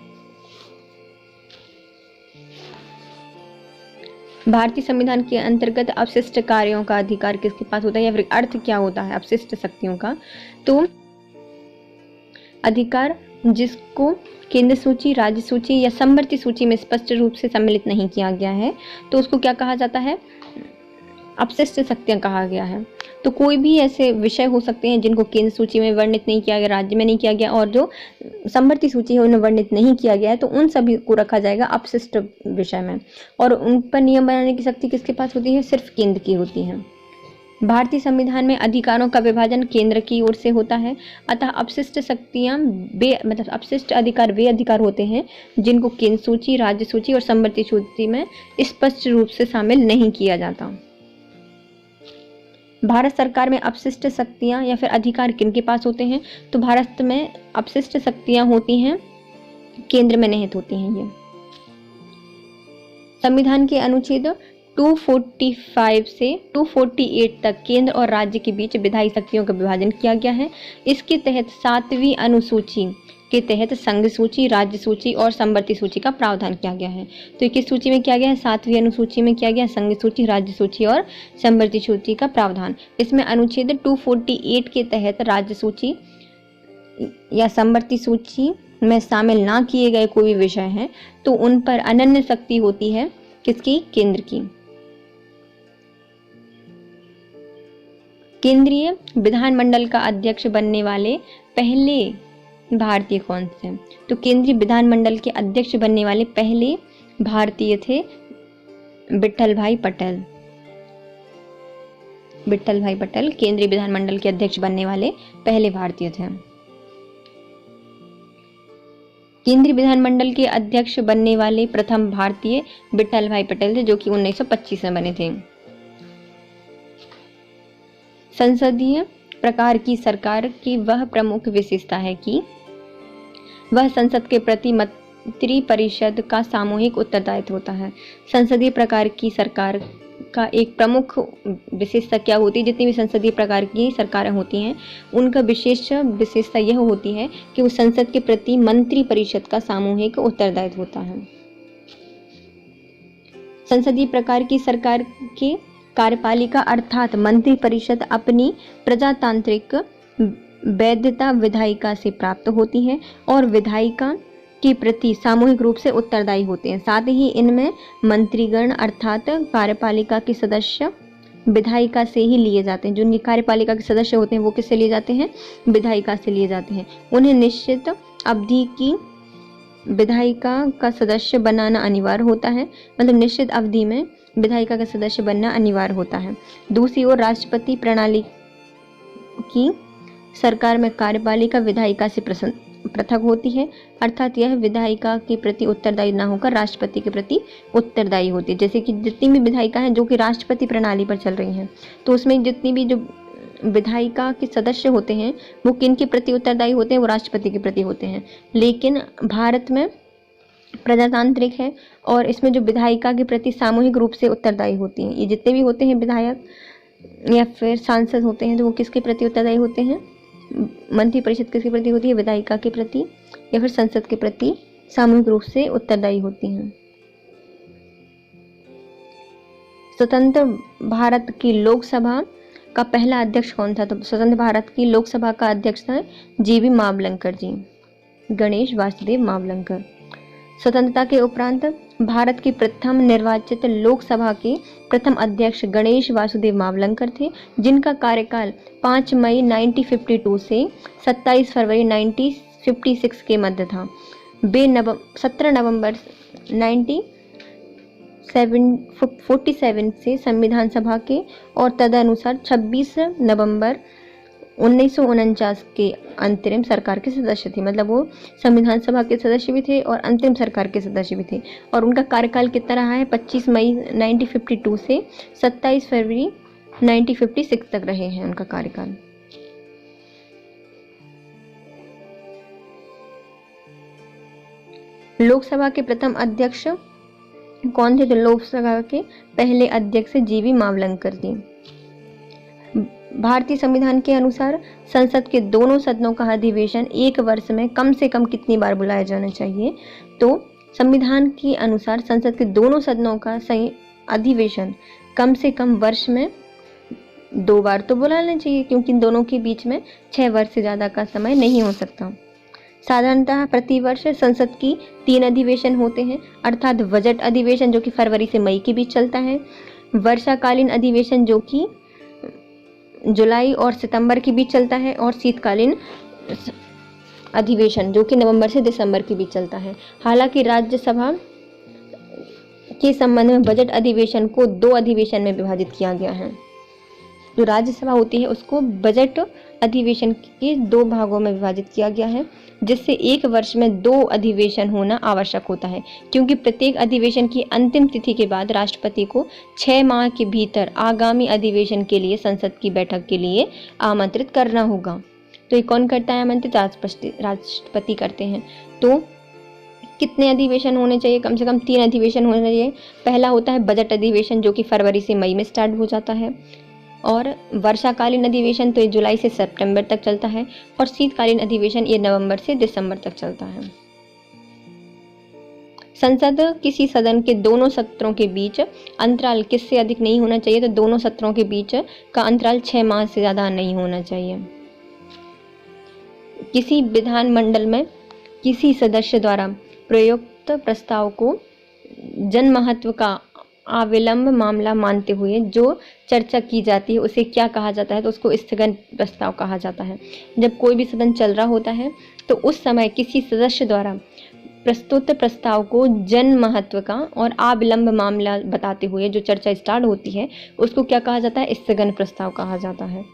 भारतीय संविधान के अंतर्गत अपशिष्ट कार्यों का अधिकार किसके पास होता है, या फिर अर्थ क्या होता है अपशिष्ट शक्तियों का? तो अधिकार जिसको केंद्र सूची, राज्य सूची या समवर्ती सूची में स्पष्ट रूप से सम्मिलित नहीं किया गया है तो उसको क्या कहा जाता है? अपशिष्ट शक्तियां कहा गया है। तो कोई भी ऐसे विषय हो सकते हैं जिनको केंद्र सूची में वर्णित नहीं किया गया, राज्य में नहीं किया गया, और जो समवर्ती सूची है उन्हें वर्णित नहीं किया गया है, तो उन सभी को रखा जाएगा अपशिष्ट विषय में। और उन पर नियम बनाने की शक्ति किसके पास होती है? सिर्फ केंद्र की होती है। भारतीय संविधान में अधिकारों का विभाजन केंद्र की ओर से होता है, अतः अपशिष्ट शक्तियां अपशिष्ट अधिकार वे अधिकार होते हैं जिनको केंद्र सूची, राज्य सूची और समवर्ती सूची में स्पष्ट रूप से शामिल नहीं किया जाता। भारत सरकार में अपशिष्ट शक्तियां या फिर अधिकार किनके पास होते हैं? तो भारत में अपशिष्ट शक्तियां होती हैं केंद्र में निहित होती हैं। ये संविधान के अनुच्छेद 245 से 248 तक केंद्र और राज्य के बीच विधायी शक्तियों का विभाजन किया गया है। इसके तहत 7वीं अनुसूची के तहत संघ सूची, राज्य सूची और समवर्ती सूची का प्रावधान किया गया है। तो किस सूची में किया गया है? 7वीं अनुसूची में किया गया संघ सूची, राज्य सूची और समवर्ती सूची का प्रावधान। इसमें अनुच्छेद 248 के तहत राज्य सूची या समवर्ती सूची में शामिल ना किए गए कोई भी विषय हैं तो उन पर अनन्य शक्ति होती है किसकी? केंद्र की। केंद्रीय विधानमंडल का अध्यक्ष बनने वाले पहले भारतीय कौन से? तो केंद्रीय विधानमंडल के अध्यक्ष बनने वाले पहले भारतीय थे विट्ठल भाई पटेल। विट्ठल भाई पटेल केंद्रीय विधानमंडल के अध्यक्ष बनने वाले पहले भारतीय थे। केंद्रीय विधानमंडल के अध्यक्ष बनने वाले प्रथम भारतीय विट्ठल भाई पटेल थे, जो कि 1925 में बने थे। संसदीय प्रकार की सरकार की वह प्रमुख विशेषता है कि वह संसद के प्रति मंत्री परिषद का सामूहिक उत्तरदायित्व होता है। संसदीय प्रकार की सरकार का एक प्रमुख विशेषता क्या होती है? जितनी भी संसदीय प्रकार की सरकारें होती हैं उनका विशेषता यह होती है कि वो संसद के प्रति मंत्री परिषद का सामूहिक उत्तरदायित्व होता है। संसदीय प्रकार की सरकार के कार्यपालिका अर्थात मंत्री परिषद अपनी प्रजातांत्रिक वैधता विधायिका से प्राप्त होती है और विधायिका के प्रति सामूहिक रूप से उत्तरदायी होते हैं। साथ ही इनमें मंत्रीगण अर्थात कार्यपालिका के सदस्य विधायिका से ही लिए जाते हैं। जो इनकी कार्यपालिका के सदस्य होते हैं वो किससे लिए जाते हैं? विधायिका से लिए जाते हैं। उन्हें निश्चित अवधि की विधायिका का सदस्य बनाना अनिवार्य होता है, मतलब निश्चित अवधि में विधायिका का सदस्य बनना अनिवार्य होता है। दूसरी ओर राष्ट्रपति प्रणाली की सरकार में कार्यपालिका विधायिका से पृथक होती है, अर्थात यह विधायिका के प्रति उत्तरदायी न होकर राष्ट्रपति के प्रति उत्तरदायी होती है। जैसे कि जितनी भी विधायिका हैं जो कि राष्ट्रपति प्रणाली पर चल रही हैं, तो उसमें जितनी भी जो विधायिका के सदस्य होते हैं वो किन के प्रति उत्तरदायी होते हैं, वो राष्ट्रपति के प्रति होते हैं। लेकिन भारत में प्रजातांत्रिक है और इसमें जो विधायिका के प्रति सामूहिक रूप से उत्तरदायी होती हैं, ये जितने भी होते हैं विधायक या फिर सांसद होते हैं तो वो किसके प्रति उत्तरदायी होते हैं, मंत्री परिषद किसके प्रति होती है, विधायिका के प्रति या फिर संसद के प्रति सामूहिक रूप से उत्तरदायी होती हैं। स्वतंत्र भारत की लोकसभा का पहला अध्यक्ष कौन था? तो स्वतंत्र भारत की लोकसभा का अध्यक्ष था जीवी मावलंकर जी, गणेश वासुदेव मावलंकर। स्वतंत्रता के उपरांत भारत की प्रथम निर्वाचित लोकसभा के प्रथम अध्यक्ष गणेश वासुदेव मावलंकर थे, जिनका कार्यकाल 5 मई 1952 से 27 फरवरी 1956 के मध्य था। वे 17 नवंबर 1947 से संविधान सभा के और तदनुसार 26 नवंबर 1949 के अंतरिम सरकार के सदस्य थे। मतलब वो संविधान सभा के सदस्य भी थे और अंतरिम सरकार के सदस्य भी थे। और उनका कार्यकाल कितना रहा है? 25 मई 1952 से 27 फरवरी 1956 तक रहे हैं उनका कार्यकाल। लोकसभा के प्रथम अध्यक्ष कौन थे? तो लोकसभा के पहले अध्यक्ष जीवी मावलंकर थे। भारतीय संविधान के अनुसार संसद के दोनों सदनों का अधिवेशन एक वर्ष में कम से कम कितनी बार बुलाया जाना चाहिए? तो संविधान के अनुसार संसद के दोनों सदनों का अधिवेशन कम से कम वर्ष में 2 बार तो बुलाना चाहिए, क्योंकि इन दोनों के बीच में 6 वर्ष से ज़्यादा का समय नहीं हो सकता। साधारणतः प्रतिवर्ष संसद की 3 अधिवेशन होते हैं, अर्थात बजट अधिवेशन जो कि फरवरी से मई के बीच चलता है, वर्षाकालीन अधिवेशन जो कि जुलाई और सितंबर के बीच चलता है, और शीतकालीन अधिवेशन जो कि नवंबर से दिसंबर के बीच चलता है। हालांकि राज्यसभा के संबंध में बजट अधिवेशन को 2 अधिवेशन में विभाजित किया गया है। जो राज्यसभा होती है उसको बजट अधिवेशन के 2 भागों में विभाजित किया गया है, जिससे एक वर्ष में 2 अधिवेशन होना आवश्यक होता है, क्योंकि प्रत्येक अधिवेशन की अंतिम तिथि के बाद राष्ट्रपति को 6 माह के भीतर आगामी अधिवेशन के लिए संसद की बैठक के लिए आमंत्रित करना होगा। तो ये कौन करता है आमंत्रित? राष्ट्रपति करते हैं। तो कितने अधिवेशन होने चाहिए? कम से कम 3 अधिवेशन होने चाहिए। पहला होता है बजट अधिवेशन जो कि फरवरी से मई में स्टार्ट हो जाता है, और वर्षाकालीन अधिवेशन तो ये जुलाई से सितंबर तक चलता है, और शीतकालीन अधिवेशन ये नवंबर से दिसंबर तक चलता है। संसद किसी सदन के दोनों सत्रों के बीच अंतराल किससे अधिक नहीं होना चाहिए? तो दोनों सत्रों के बीच का अंतराल 6 माह से ज़्यादा नहीं होना चाहिए। किसी विधानमंडल में किसी सदस्य द्वारा प्रयुक्त प्रस्ताव को जनमहत्व का अविलंब मामला मानते हुए जो चर्चा की जाती है उसे क्या कहा जाता है? तो उसको स्थगन प्रस्ताव कहा जाता है। जब कोई भी सदन चल रहा होता है तो उस समय किसी सदस्य द्वारा प्रस्तुत प्रस्ताव को जन महत्व का और अविलंब मामला बताते हुए जो चर्चा स्टार्ट होती है उसको क्या कहा जाता है? स्थगन प्रस्ताव कहा जाता है।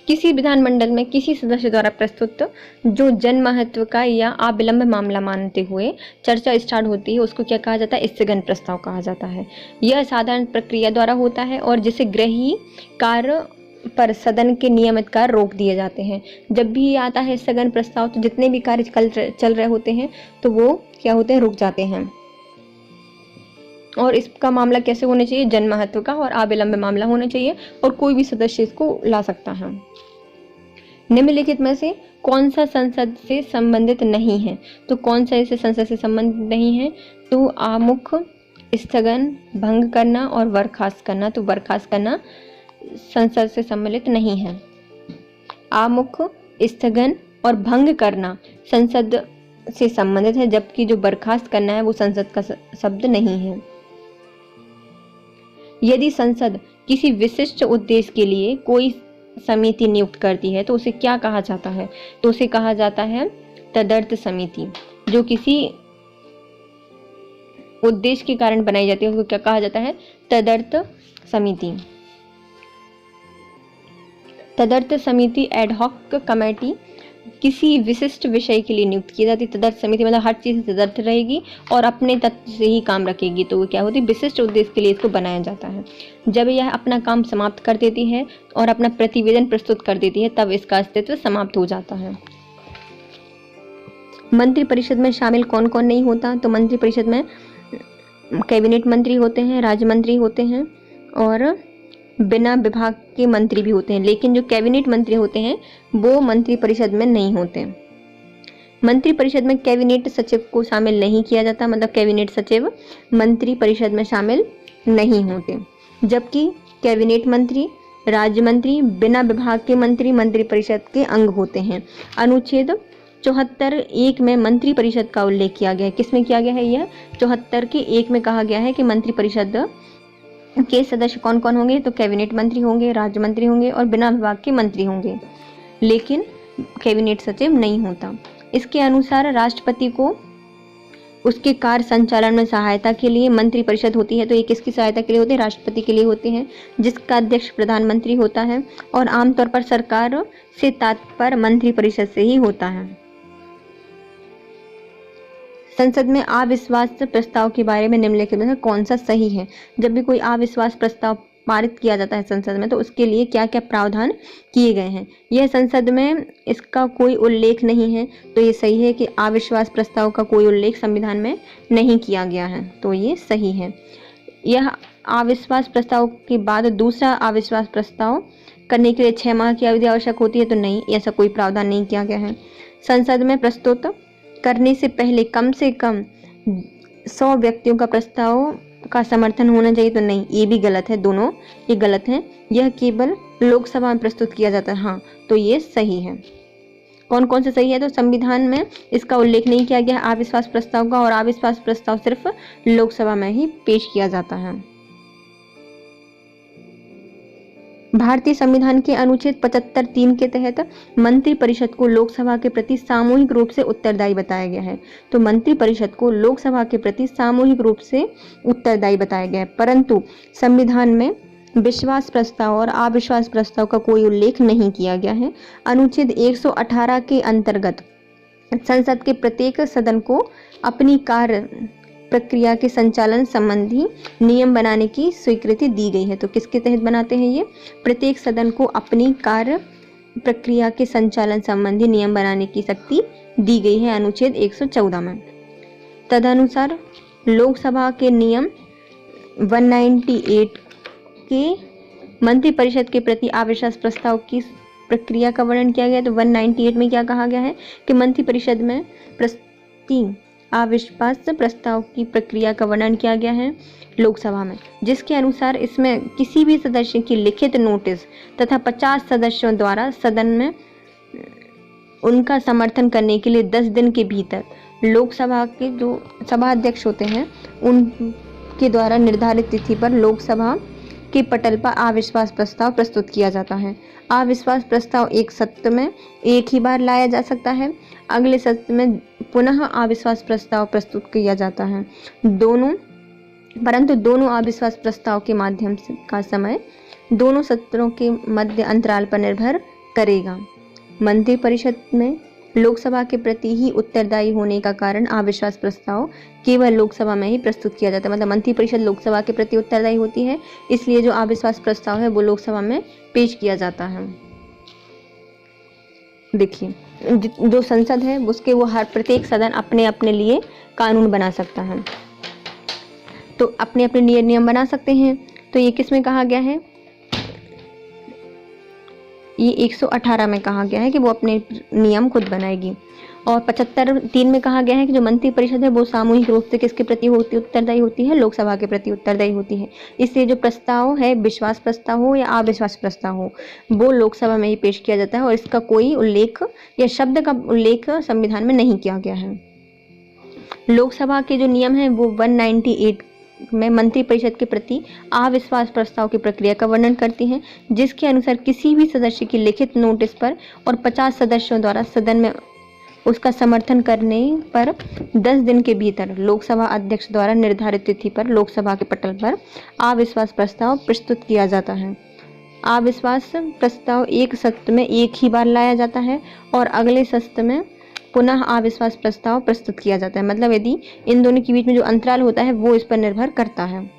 किसी विधानमंडल में किसी सदस्य द्वारा प्रस्तुत जो जन महत्व का या अविलंब मामला मानते हुए चर्चा स्टार्ट होती है उसको क्या कहा जाता है? स्थगन प्रस्ताव कहा जाता है। यह साधारण प्रक्रिया द्वारा होता है और जिसे गृहीय कार्य पर सदन के नियमित कार्य रोक दिए जाते हैं। जब भी आता है स्थगन प्रस्ताव तो जितने भी कार्य चल रहे होते हैं तो वो क्या होते हैं? रुक जाते हैं। और इसका मामला कैसे होना चाहिए? जन महत्व का और अविलंब मामला होना चाहिए, और कोई भी सदस्य इसको ला सकता है। निम्नलिखित में से कौन सा संसद से संबंधित नहीं है? तो कौन सा इसे संसद से संबंधित नहीं है? तो आमुख, स्थगन, भंग करना और बर्खास्त करना। तो बर्खास्त करना संसद से सम्मिलित नहीं है। आमुख, स्थगन और भंग करना संसद से संबंधित है, जबकि जो बर्खास्त करना है वो संसद का शब्द नहीं है। यदि संसद किसी विशिष्ट उद्देश्य के लिए कोई समिति नियुक्त करती है तो उसे क्या कहा जाता है? तो उसे कहा जाता है तदर्थ समिति, जो किसी उद्देश्य के कारण बनाई जाती है उसको क्या कहा जाता है? तदर्थ समिति। तदर्थ समिति एड हॉक कमेटी किसी विशिष्ट विषय के लिए नियुक्त की जाती है। तदर्थ समिति मतलब हर चीज तदर्थ रहेगी और अपने तथ्य से ही काम रखेगी, तो वो क्या होती है? विशिष्ट उद्देश्य के लिए इसको बनाया जाता है। जब यह अपना काम समाप्त कर देती है और अपना प्रतिवेदन प्रस्तुत कर देती है तब इसका अस्तित्व समाप्त हो जाता है। मंत्रिपरिषद में शामिल कौन कौन नहीं होता? तो मंत्रिपरिषद में कैबिनेट मंत्री होते हैं, राज्य मंत्री होते हैं और बिना विभाग के मंत्री भी होते हैं, लेकिन जो कैबिनेट मंत्री होते हैं वो मंत्रिपरिषद में नहीं होते। मंत्रिपरिषद में कैबिनेट सचिव को शामिल नहीं किया जाता, मतलब कैबिनेट सचिव मंत्रिपरिषद में शामिल नहीं होते, जबकि कैबिनेट मंत्री, राज्य मंत्री, बिना विभाग के मंत्री मंत्रिपरिषद के अंग होते हैं। अनुच्छेद 74(1) में मंत्रिपरिषद का उल्लेख किया गया है। किसमें किया गया है? यह 74 के 1 में कहा गया है कि मंत्रिपरिषद के सदस्य कौन कौन होंगे? तो कैबिनेट मंत्री होंगे, राज्य मंत्री होंगे और बिना विभाग के मंत्री होंगे, लेकिन कैबिनेट सचिव नहीं होता। इसके अनुसार राष्ट्रपति को उसके कार्य संचालन में सहायता के लिए मंत्रिपरिषद होती है। तो ये किसकी सहायता के लिए होती है? राष्ट्रपति के लिए होते हैं, जिसका अध्यक्ष प्रधानमंत्री होता है और आमतौर पर सरकार से तात्पर्य मंत्रिपरिषद से ही होता है। संसद में अविश्वास प्रस्ताव के बारे में निम्नलिखित में कौन सा सही है? जब भी कोई अविश्वास प्रस्ताव पारित किया जाता है संसद में तो उसके लिए क्या क्या प्रावधान किए गए हैं? यह संसद में इसका कोई उल्लेख नहीं है, तो ये सही है कि अविश्वास प्रस्ताव का कोई उल्लेख संविधान में नहीं किया गया है, तो ये सही है। यह अविश्वास प्रस्ताव के बाद दूसरा अविश्वास प्रस्ताव करने के लिए 6 माह की अवधि आवश्यक होती है, तो नहीं, ऐसा कोई प्रावधान नहीं किया गया है। संसद में प्रस्तुत करने से पहले कम से कम 100 व्यक्तियों का प्रस्ताव का समर्थन होना चाहिए, तो नहीं, ये भी गलत है, दोनों ये गलत है। यह केवल लोकसभा में प्रस्तुत किया जाता है, हाँ, तो ये सही है। कौन कौन से सही है? तो संविधान में इसका उल्लेख नहीं किया गया अविश्वास प्रस्ताव का, और अविश्वास प्रस्ताव सिर्फ लोकसभा में ही पेश किया जाता है। भारतीय संविधान के अनुच्छेद 75(3) के तहत मंत्रिपरिषद को लोकसभा के प्रति सामूहिक रूप से उत्तरदायी बताया गया है। तो मंत्रिपरिषद को लोकसभा के प्रति सामूहिक रूप से उत्तरदायी बताया गया है, परंतु संविधान में विश्वास प्रस्ताव और अविश्वास प्रस्ताव का कोई उल्लेख नहीं किया गया है। अनुच्छेद 118 के अंतर्गत संसद के प्रत्येक सदन को अपनी कार्य प्रक्रिया के संचालन संबंधी नियम बनाने की स्वीकृति दी गई है। तो किसके तहत बनाते हैं ये? प्रत्येक सदन को अपनी कार्य प्रक्रिया के संचालन संबंधी नियम बनाने की शक्ति दी गई है अनुच्छेद 114 में। तदनुसार लोकसभा के नियम 198 के मंत्रिपरिषद के प्रति अविश्वास प्रस्ताव की प्रक्रिया का वर्णन किया गया। तो 198 में क्या कहा गया है कि मंत्रिपरिषद में प्रति अविश्वास प्रस्ताव की प्रक्रिया का वर्णन किया गया है लोकसभा में, जिसके अनुसार इसमें किसी भी सदस्य की लिखित नोटिस तथा 50 सदस्यों द्वारा सदन में उनका समर्थन करने के लिए 10 दिन के भीतर लोकसभा के जो सभाध्यक्ष होते हैं उनके द्वारा निर्धारित तिथि पर लोकसभा के पटल पर अविश्वास प्रस्ताव प्रस्तुत किया जाता है। अविश्वास प्रस्ताव एक सत्र में एक ही बार लाया जा सकता है, अगले सत्र में पुनः अविश्वास प्रस्ताव प्रस्तुत किया जाता है। परंतु दोनों अविश्वास प्रस्ताव के माध्यम से का समय दोनों सत्रों के मध्य अंतराल पर निर्भर करेगा। मंत्रिपरिषद में लोकसभा के प्रति ही उत्तरदायी होने का कारण अविश्वास प्रस्ताव केवल लोकसभा में ही प्रस्तुत किया जाता है, मतलब मंत्रिपरिषद लोकसभा के प्रति उत्तरदायी होती है, इसलिए जो अविश्वास प्रस्ताव है वो लोकसभा में पेश किया जाता है। देखिए, जो संसद है उसके वो हर प्रत्येक सदन अपने अपने लिए कानून बना सकता है, तो अपने अपने नियम बना सकते हैं। तो ये किस में कहा गया है? ये 118 में कहा गया है कि वो अपने नियम खुद बनाएगी, और 75(3) में कहा गया है कि जो मंत्रिपरिषद है वो सामूहिक रूप से किसके प्रति उत्तरदायी होती है? लोकसभा के प्रति उत्तरदायी होती है। इसलिए जो प्रस्ताव है, विश्वास प्रस्ताव हो या अविश्वास प्रस्ताव हो, वो लोकसभा में ही पेश किया जाता है और इसका कोई उल्लेख या शब्द का उल्लेख संविधान में नहीं किया गया है। लोकसभा के जो नियम है वो 198 में मंत्रिपरिषद के प्रति अविश्वास प्रस्ताव की प्रक्रिया का वर्णन करती हैं, जिसके अनुसार किसी भी सदस्य की लिखित नोटिस पर और 50 सदस्यों द्वारा सदन में उसका समर्थन करने पर 10 दिन के भीतर लोकसभा अध्यक्ष द्वारा निर्धारित तिथि पर लोकसभा के पटल पर अविश्वास प्रस्ताव प्रस्तुत किया जाता है। अविश्वास प्रस्ताव एक सत्र में एक ही बार लाया जाता है और अगले सत्र में पुनः अविश्वास प्रस्ताव प्रस्तुत किया जाता है। मतलब यदि इन दोनों के बीच में जो अंतराल होता है वो इस पर निर्भर करता है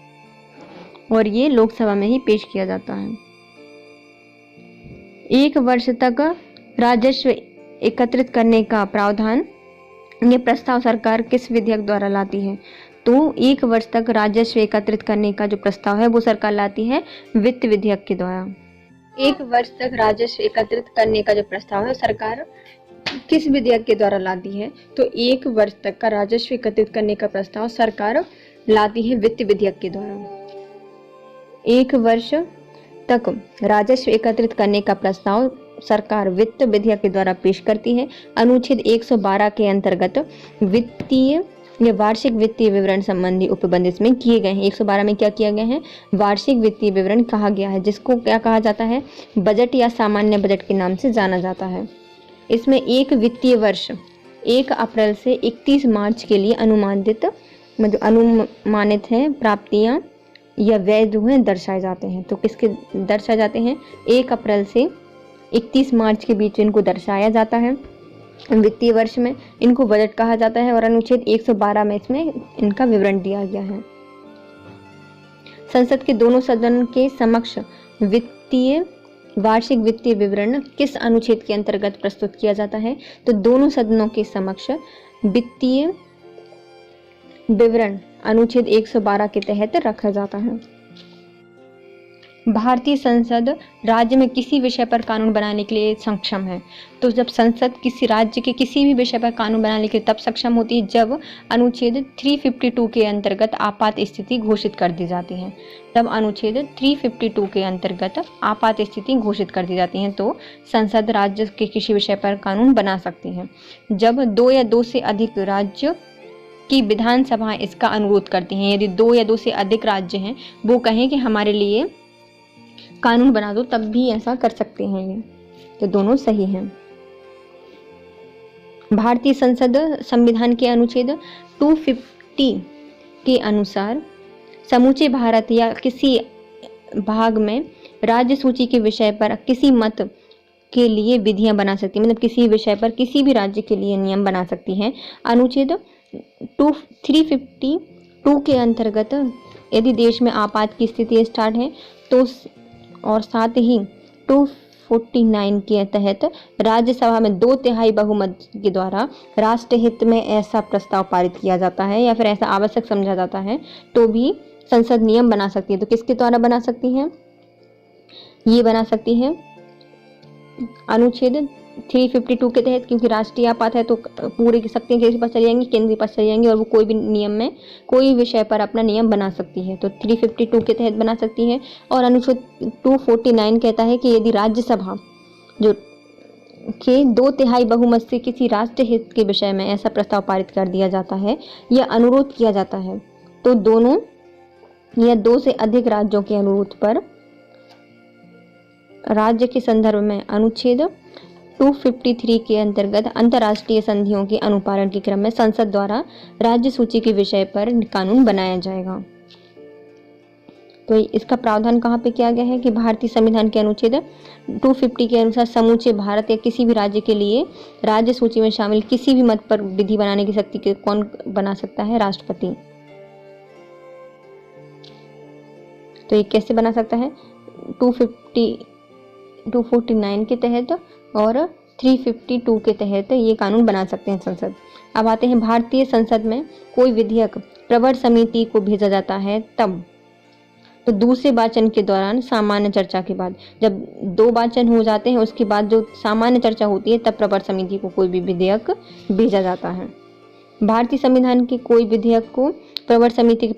और ये लोकसभा में ही पेश किया जाता है। 1 वर्ष तक राजस्व एकत्रित करने का प्रावधान, ये प्रस्ताव सरकार किस विधेयक द्वारा लाती है? तो 1 वर्ष तक राजस्व एकत्रित करने का जो प्रस्ताव है वो सरकार लाती है वित्त विधेयक के द्वारा। 1 वर्ष तक राजस्व एकत्रित करने का जो प्रस्ताव है सरकार किस विधेयक के द्वारा लाती है? तो 1 वर्ष तक का राजस्व एकत्रित करने का प्रस्ताव सरकार लाती है वित्त विधेयक के द्वारा। 1 वर्ष तक राजस्व एकत्रित करने का प्रस्ताव सरकार वित्त विधेयक के द्वारा पेश करती है। अनुच्छेद 112 के अंतर्गत वित्तीय या वार्षिक वित्तीय विवरण संबंधी उपबंध इसमें किए गए हैं। 112 में क्या किया गया है? वार्षिक वित्तीय विवरण कहा गया है, जिसको क्या कहा जाता है? बजट या सामान्य बजट के नाम से जाना जाता है। इसमें एक वित्तीय वर्ष 1 अप्रैल से 31 मार्च के लिए अनुमानित है प्राप्तियां या व्यय जो है दर्शाए जाते हैं। तो किसके दर्शाए जाते हैं? 1 अप्रैल से 31 मार्च के बीच इनको दर्शाया जाता है वित्तीय वर्ष में। इनको बजट कहा जाता है और अनुच्छेद 112 में इसमें इनका विवरण दिया गया है। संसद के दोनों सदन के समक्ष वार्षिक वित्तीय विवरण किस अनुच्छेद के अंतर्गत प्रस्तुत किया जाता है? तो दोनों सदनों के समक्ष वित्तीय विवरण अनुच्छेद 112 के तहत रखा जाता है। भारतीय संसद राज्य में किसी विषय पर कानून बनाने के लिए सक्षम है। तो जब संसद किसी राज्य के किसी भी विषय पर कानून बनाने के लिए तब सक्षम होती है जब अनुच्छेद 352 के अंतर्गत आपात स्थिति घोषित कर दी जाती है। तब अनुच्छेद 352 के अंतर्गत आपात स्थिति घोषित कर दी जाती है तो संसद राज्य के किसी विषय पर कानून बना सकती है। जब 2 या 2 से अधिक राज्य की विधानसभाएं इसका अनुरोध करती हैं, यदि 2 या 2 से अधिक राज्य हैं वो कहें कि हमारे लिए कानून बना दो, तब भी ऐसा कर सकते हैं ये। तो दोनों सही हैं। भारतीय संसद संविधान के अनुच्छेद 250 के अनुसार समूचे भारत या किसी भाग में राज्य सूची के विषय पर किसी मत के लिए विधियां बना सकती है। मतलब किसी विषय पर किसी भी राज्य के लिए नियम बना सकती हैं। अनुच्छेद 352 के अंतर्गत यदि देश में आपात की स्थिति स्टार्ट है तो और साथ ही 249 के तहत राज्यसभा में 2/3 बहुमत के द्वारा राष्ट्रहित में ऐसा प्रस्ताव पारित किया जाता है या फिर ऐसा आवश्यक समझा जाता है तो भी संसद नियम बना सकती है। तो किसके द्वारा बना सकती है? ये बना सकती है अनुच्छेद 352 के तहत, क्योंकि राष्ट्रीय आपात है तो पूरी शक्तियां किसके पास चली जाएंगी? केंद्र के पास चली जाएंगी और वो कोई भी नियम में कोई विषय पर अपना नियम बना सकती है। तो 352 के तहत बना सकती है। और अनुच्छेद 249 कहता है कि यदि राज्यसभा जो के 2/3 बहुमत से किसी राष्ट्र हित के विषय में ऐसा प्रस्ताव पारित कर दिया जाता है या अनुरोध किया जाता है तो दोनों या 2 से अधिक राज्यों के अनुरोध पर राज्य के संदर्भ में अनुच्छेद 253 के अंतर्गत अंतर्राष्ट्रीय संधियों के अनुपालन के क्रम में संसद द्वारा राज्य सूची के विषय पर कानून बनाया जाएगा। तो इसका प्रावधान कहाँ पे किया गया है कि भारतीय संविधान के अनुच्छेद 250 के अनुसार समूचे भारत या किसी भी राज्य के लिए राज्य सूची में शामिल किसी भी मत पर विधि बनाने की शक्ति के कौन बना सकता है? राष्ट्रपति। तो ये कैसे बना सकता है? 249 के तहत और 352 के तहत ये कानून बना सकते हैं संसद। अब आते हैं भारतीय संसद में कोई विधेयक प्रवर समिति को भेजा जाता है तब, तो दूसरे वाचन के दौरान सामान्य चर्चा के बाद, जब 2 वाचन हो जाते हैं उसके बाद जो सामान्य चर्चा होती है तब प्रवर समिति को कोई भी विधेयक भेजा जाता है। भारतीय संविधान के कोई विधेयक को प्रवर समिति के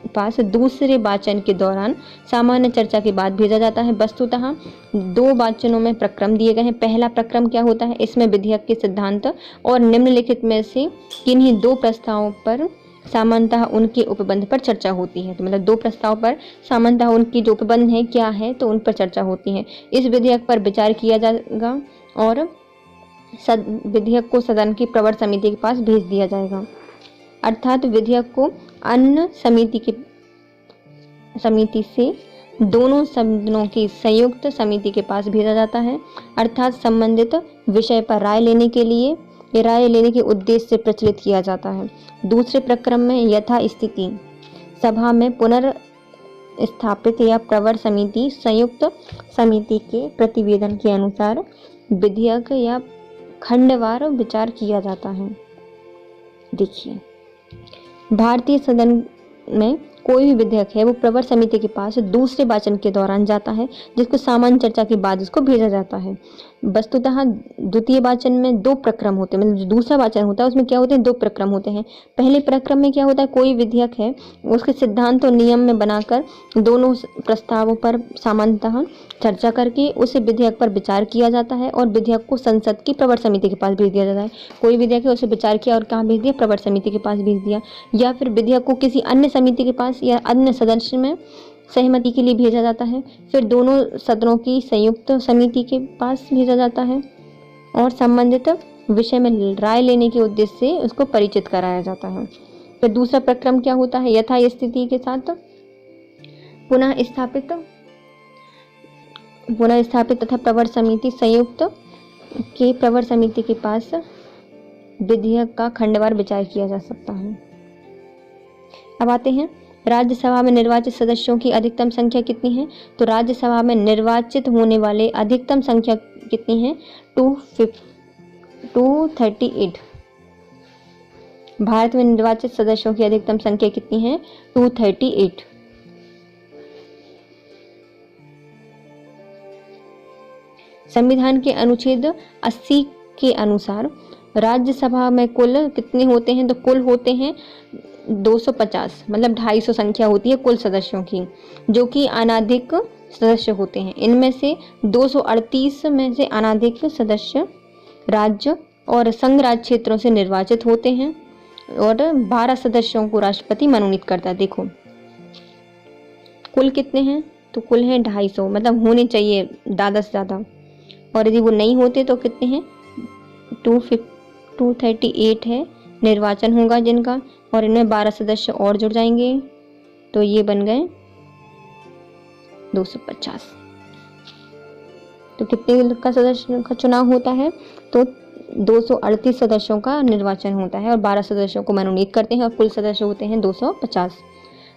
पास दूसरे वाचन के दौरान सामान्य चर्चा के बाद भेजा जाता है। वस्तुतः 2 वाचनों में प्रक्रम दिए गए हैं। पहला प्रक्रम क्या होता है? इसमें विधेयक के सिद्धांत और निम्नलिखित में से किन्हीं 2 प्रस्तावों पर सामान्यतः उनके उपबंध पर चर्चा होती है। तो मतलब 2 प्रस्ताव पर सामान्यतः उनकी जो उपबंध है क्या है तो उन पर चर्चा होती है। इस विधेयक पर विचार किया जाएगा और विधेयक को सदन की प्रवर समिति के पास भेज दिया जाएगा, अर्थात विधेयक को अन्य समिति से दोनों सदनों की संयुक्त समिति के पास भेजा जाता है, अर्थात संबंधित विषय पर राय लेने के उद्देश्य से प्रचलित किया जाता है। दूसरे प्रक्रम में यथास्थिति सभा में पुनर्स्थापित या प्रवर समिति संयुक्त समिति के प्रतिवेदन के अनुसार विधेयक या खंडवार विचार किया जाता है। देखिए, भारतीय सदन में कोई भी विधेयक है वो प्रवर समिति के पास दूसरे वाचन के दौरान जाता है, जिसको सामान्य चर्चा के बाद उसको भेजा जाता है। वस्तुतः द्वितीय वाचन में 2 प्रक्रम होते हैं, मतलब जो दूसरा वाचन होता है उसमें क्या होते हैं, 2 प्रक्रम होते हैं। पहले प्रक्रम में क्या होता है, कोई विधेयक है उसके सिद्धांत और नियम में बनाकर दोनों प्रस्तावों पर सामान्यतः चर्चा करके उस विधेयक पर विचार किया जाता है और विधेयक को संसद की प्रवर समिति के पास भेज दिया जाता है। कोई विधेयक है उसे विचार किया और कहाँ भेज दिया, प्रवर समिति के पास भेज दिया, या फिर विधेयक को किसी अन्य समिति के पास या अन्य सदस्य में सहमति के लिए भेजा जाता है, फिर दोनों सदनों की संयुक्त समिति के पास भेजा जाता है और संबंधित विषय में राय लेने के उद्देश्य से उसको परिचित कराया जाता है। फिर दूसरा प्रक्रम क्या होता है, यथास्थिति के साथ पुनः स्थापित तथा प्रवर समिति संयुक्त के प्रवर समिति के पास विधेयक का खंडवार विचार किया जा सकता है। अब आते हैं राज्यसभा में निर्वाचित सदस्यों की अधिकतम संख्या कितनी है। तो राज्यसभा में निर्वाचित होने वाले अधिकतम संख्या कितनी है, 238। भारत में निर्वाचित सदस्यों की अधिकतम संख्या कितनी है, 238। संविधान के अनुच्छेद 80 के अनुसार राज्यसभा में कुल कितने होते हैं, तो कुल होते हैं 250, मतलब 250 संख्या होती है कुल सदस्यों की, जो कि अनाधिक सदस्य होते हैं। इनमें से 238 में से अनाधिक सदस्य राज्य और संघ राज्य क्षेत्रों से निर्वाचित होते हैं और 12 सदस्यों को राष्ट्रपति मनोनीत करता है। देखो कुल कितने हैं, तो कुल हैं 250, मतलब होने चाहिए ज़्यादा से ज़्यादा, और यदि वो नहीं होते तो कितने हैं, 238 है निर्वाचन होगा जिनका, और इनमें 12 सदस्य और जुड़ जाएंगे तो ये बन गए 250। तो कितने का सदस्य का चुनाव होता है, तो 238 सदस्यों का निर्वाचन होता है और 12 सदस्यों को मनोनीत करते हैं और कुल सदस्य होते हैं 250।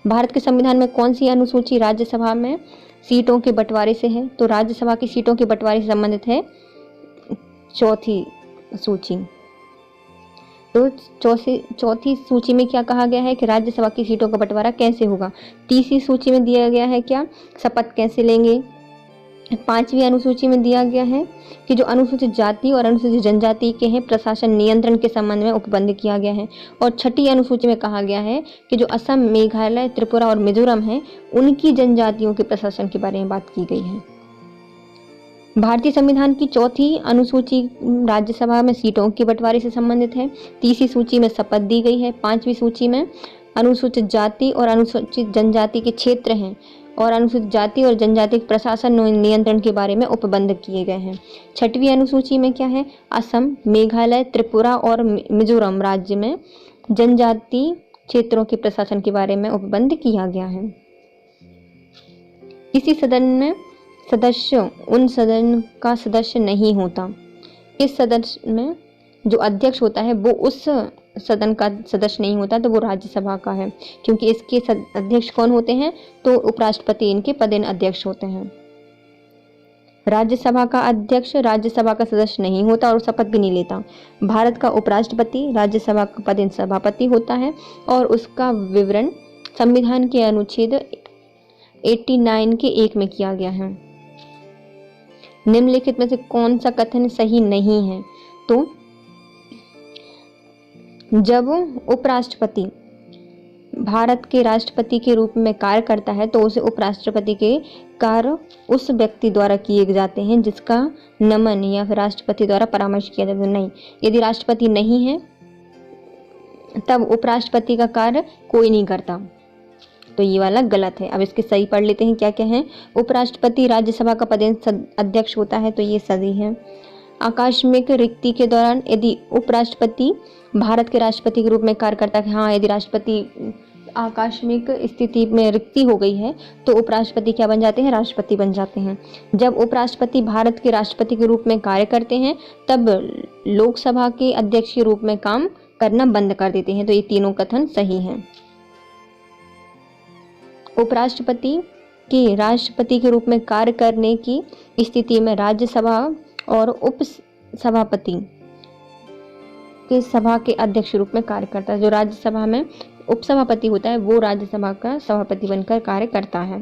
भारत के संविधान में कौन सी अनुसूची राज्यसभा में सीटों के बंटवारे से है, तो राज्यसभा की सीटों के बंटवारे से संबंधित है 4थी सूची। तो चौथी सूची में क्या कहा गया है कि राज्यसभा की सीटों का बंटवारा कैसे होगा। 30वीं सूची में दिया गया है क्या, शपथ कैसे लेंगे। 5वीं अनुसूची में दिया गया है कि जो अनुसूचित जाति और अनुसूचित जनजाति के हैं प्रशासन नियंत्रण के संबंध में उपबंध किया गया है। और 6ठी अनुसूची में कहा गया है कि जो असम, मेघालय, त्रिपुरा और मिजोरम है उनकी जनजातियों के प्रशासन के बारे में बात की गई है। भारतीय संविधान की 4थी अनुसूची राज्यसभा में सीटों के बंटवारे से संबंधित है। 30वीं सूची में शपथ दी गई है। 5वीं सूची में अनुसूचित जाति और अनुसूचित जनजाति के क्षेत्र हैं और अनुसूचित जाति और जनजाति प्रशासन नियंत्रण के बारे में उपबंध किए गए हैं। 6वीं अनुसूची में क्या है, असम, मेघालय, त्रिपुरा और मिजोरम राज्य में जनजाति क्षेत्रों के प्रशासन के बारे में उपबंध किया गया है। किसी सदन में सदस्य उन सदन का सदस्य नहीं होता। इस सदन में जो अध्यक्ष होता है वो उस सदन का सदस्य नहीं होता, तो वो राज्यसभा का है, क्योंकि इसके अध्यक्ष कौन होते हैं, तो उपराष्ट्रपति इनके पदेन अध्यक्ष होते हैं। राज्यसभा का अध्यक्ष राज्यसभा का सदस्य नहीं होता और शपथ भी नहीं लेता। भारत का उपराष्ट्रपति राज्यसभा का पदेन सभापति होता है और उसका विवरण संविधान के अनुच्छेद 89 के 1 में किया गया है। निम्नलिखित में से कौन सा कथन सही नहीं है, तो जब उपराष्ट्रपति भारत के राष्ट्रपति के रूप में कार्य करता है तो उसे उपराष्ट्रपति के कार्य उस व्यक्ति द्वारा किए जाते हैं जिसका नमन या फिर राष्ट्रपति द्वारा परामर्श किया जाता है। नहीं, यदि राष्ट्रपति नहीं है तब उपराष्ट्रपति का कार्य कोई नहीं करता, तो ये वाला गलत है। अब इसके सही पढ़ लेते हैं क्या क्या है। उपराष्ट्रपति राज्यसभा का पदेन अध्यक्ष होता है, तो ये सही है। आकस्मिक रिक्ति के दौरान यदि उपराष्ट्रपति भारत के राष्ट्रपति के रूप में कार्य करता है, हाँ यदि राष्ट्रपति आकस्मिक स्थिति में रिक्ति हो गई है तो उपराष्ट्रपति क्या बन जाते हैं, राष्ट्रपति बन जाते हैं। जब उपराष्ट्रपति भारत के राष्ट्रपति के रूप में कार्य करते हैं तब लोकसभा के अध्यक्ष के रूप में काम करना बंद कर देते हैं। तो ये तीनों कथन सही हैं। उपराष्ट्रपति के राष्ट्रपति के रूप में कार्य करने की स्थिति में राज्यसभा और उपसभापति के सभा के अध्यक्ष रूप में कार्य करता है। जो राज्यसभा में उपसभापति होता है वो राज्यसभा का सभापति बनकर कार्य करता है।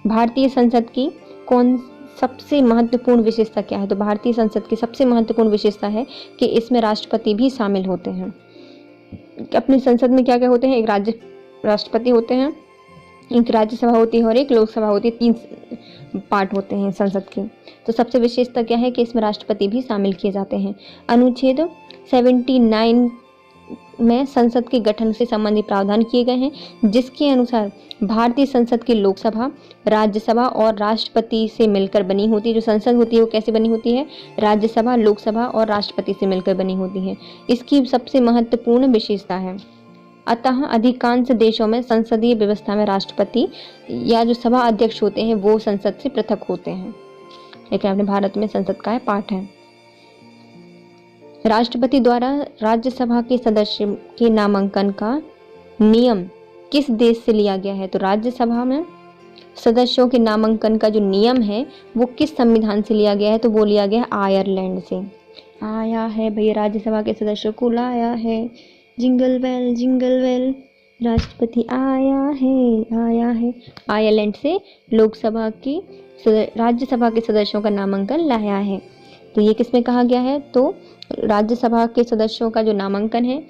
भारतीय संसद की कौन सबसे महत्वपूर्ण विशेषता क्या है? तो भारतीय संसद की सबसे महत्वपूर्ण विशेषता है कि इसमें राष्ट्रपति भी शामिल होते हैं। अपनी संसद में क्या क्या होते हैं? एक राष्ट्रपति होते हैं, एक राज्यसभा होती है और एक लोकसभा होती है। 3 पार्ट होते हैं संसद के। तो सबसे विशेषता क्या है कि इसमें राष्ट्रपति भी शामिल किए जाते हैं। अनुच्छेद 79 में संसद के गठन से संबंधित प्रावधान किए गए हैं, जिसके अनुसार भारतीय संसद की लोकसभा, राज्यसभा और राष्ट्रपति से मिलकर बनी होती है। जो संसद होती है वो कैसे बनी होती है? राज्यसभा, लोकसभा और राष्ट्रपति से मिलकर बनी होती है। इसकी सबसे महत्वपूर्ण विशेषता है। अतः अधिकांश देशों में संसदीय व्यवस्था में राष्ट्रपति या जो सभा अध्यक्ष होते हैं वो संसद से पृथक होते हैं, लेकिन अपने भारत में संसद का पार्ट है। राष्ट्रपति द्वारा राज्यसभा के सदस्य के नामांकन का नियम किस देश से लिया गया है? तो राज्यसभा में सदस्यों के नामांकन का जो नियम है वो किस संविधान से लिया गया है? तो वो लिया गया है आयरलैंड से। आया है भैया राज्यसभा के सदस्यों को लाया है, जिंगल बेल राष्ट्रपति आया है। आयरलैंड से लोकसभा की राज्यसभा के सदस्यों का नामांकन लाया है। तो ये किसमें कहा गया है? तो राज्यसभा के सदस्यों का जो नामांकन है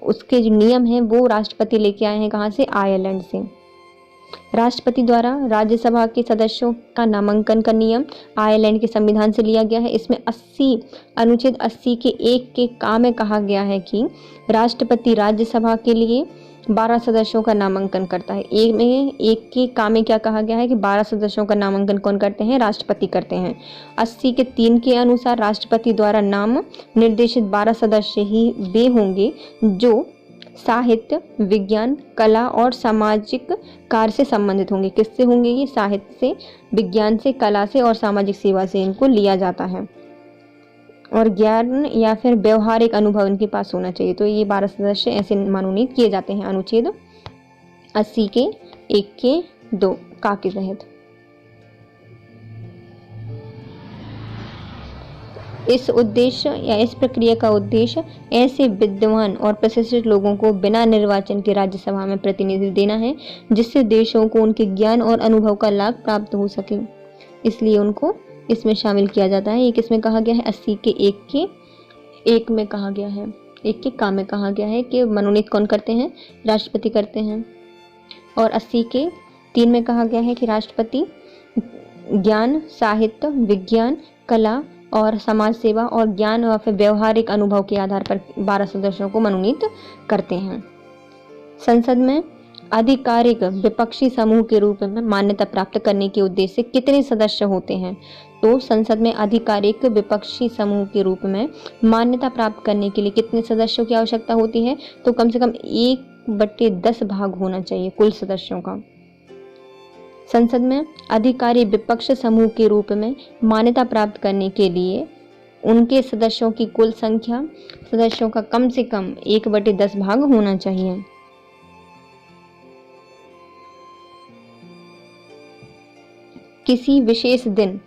उसके जो नियम है वो राष्ट्रपति लेके आए हैं। कहाँ से? आयरलैंड से। राष्ट्रपति द्वारा राज्यसभा के सदस्यों का नामांकन का नियम आयरलैंड के संविधान से लिया गया है। इसमें अनुच्छेद 80 के 1 के का में कहा गया है कि राष्ट्रपति राज्यसभा के लिए 12 सदस्यों का नामांकन करता है। एक के का में क्या कहा गया है कि 12 सदस्यों का नामांकन कौन करते हैं? राष्ट्रपति करते हैं। 80 के 3 के अनुसार राष्ट्रपति द्वारा नाम निर्देशित 12 सदस्य ही वे होंगे जो साहित्य, विज्ञान, कला और सामाजिक कार्य से संबंधित होंगे। किससे होंगे ये? साहित्य से, विज्ञान से, कला से और सामाजिक सेवा से इनको लिया जाता है। और ज्ञान या फिर व्यवहारिक अनुभव इनके पास होना चाहिए। तो ये 12 सदस्य ऐसे मनोनीत किए जाते हैं अनुच्छेद 80 के 1 के 2 का के तहत। इस उद्देश्य या इस प्रक्रिया का उद्देश्य ऐसे विद्वान और प्रशिक्षित लोगों को बिना निर्वाचन के राज्यसभा में प्रतिनिधित्व देना है जिससे देशों को उनके ज्ञान और अनुभव का लाभ प्राप्त हो सके। इसलिए उनको इसमें शामिल किया जाता है। ये किसमें कहा गया है? 80 के 1 के 1 में कहा गया है। 1 के का में कहा गया है कि मनोनीत कौन करते हैं? राष्ट्रपति करते हैं। और 80 के 3 में कहा गया है कि राष्ट्रपति ज्ञान, साहित्य, विज्ञान, कला और समाज सेवा और ज्ञान और फिर व्यवहारिक अनुभव के आधार पर 12 सदस्यों को मनोनीत करते हैं। संसद में आधिकारिक विपक्षी समूह के रूप में मान्यता प्राप्त करने के उद्देश्य से कितने सदस्य होते हैं? तो संसद में आधिकारिक विपक्षी समूह के रूप में मान्यता प्राप्त करने के लिए कितने सदस्यों की आवश्यकता होती है? तो कम से कम 1/10 भाग होना चाहिए कुल सदस्यों का। संसद में अधिकारी विपक्ष समूह के रूप में मान्यता प्राप्त करने के लिए उनके सदस्यों की कुल संख्या सदस्यों का कम से कम 1/10 भाग होना चाहिए। किसी विशेष दिन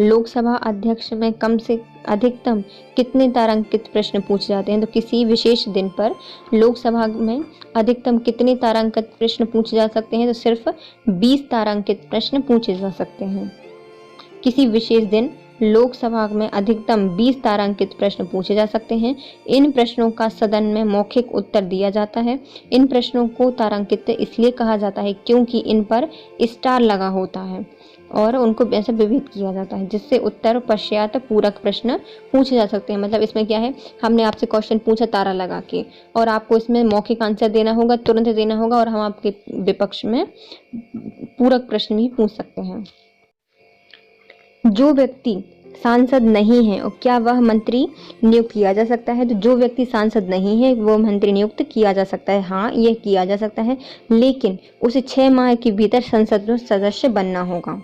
लोकसभा अध्यक्ष में कम से अधिकतम कितने तारांकित प्रश्न पूछे जाते हैं? तो किसी विशेष दिन पर लोकसभा में अधिकतम कितने तारांकित प्रश्न पूछे जा सकते हैं? तो सिर्फ 20 तारांकित प्रश्न पूछे जा सकते हैं। किसी विशेष दिन लोकसभा में अधिकतम 20 तारांकित प्रश्न पूछे जा सकते हैं। इन प्रश्नों का सदन में मौखिक उत्तर दिया जाता है। इन प्रश्नों को तारांकित इसलिए कहा जाता है क्योंकि इन पर स्टार लगा होता है और उनको ऐसे विविध किया जाता है जिससे उत्तर पश्चात पूरक प्रश्न पूछे जा सकते हैं। मतलब इसमें क्या है, हमने आपसे क्वेश्चन पूछा तारा लगा के और आपको इसमें मौखिक आंसर देना होगा, तुरंत देना होगा और हम आपके विपक्ष में पूरक प्रश्न भी पूछ सकते हैं। जो व्यक्ति सांसद नहीं है और क्या वह मंत्री नियुक्त किया जा सकता है? तो जो व्यक्ति सांसद नहीं है वो मंत्री नियुक्त किया जा सकता है। हाँ, यह किया जा सकता है, लेकिन उसे 6 माह के भीतर संसद में सदस्य बनना होगा।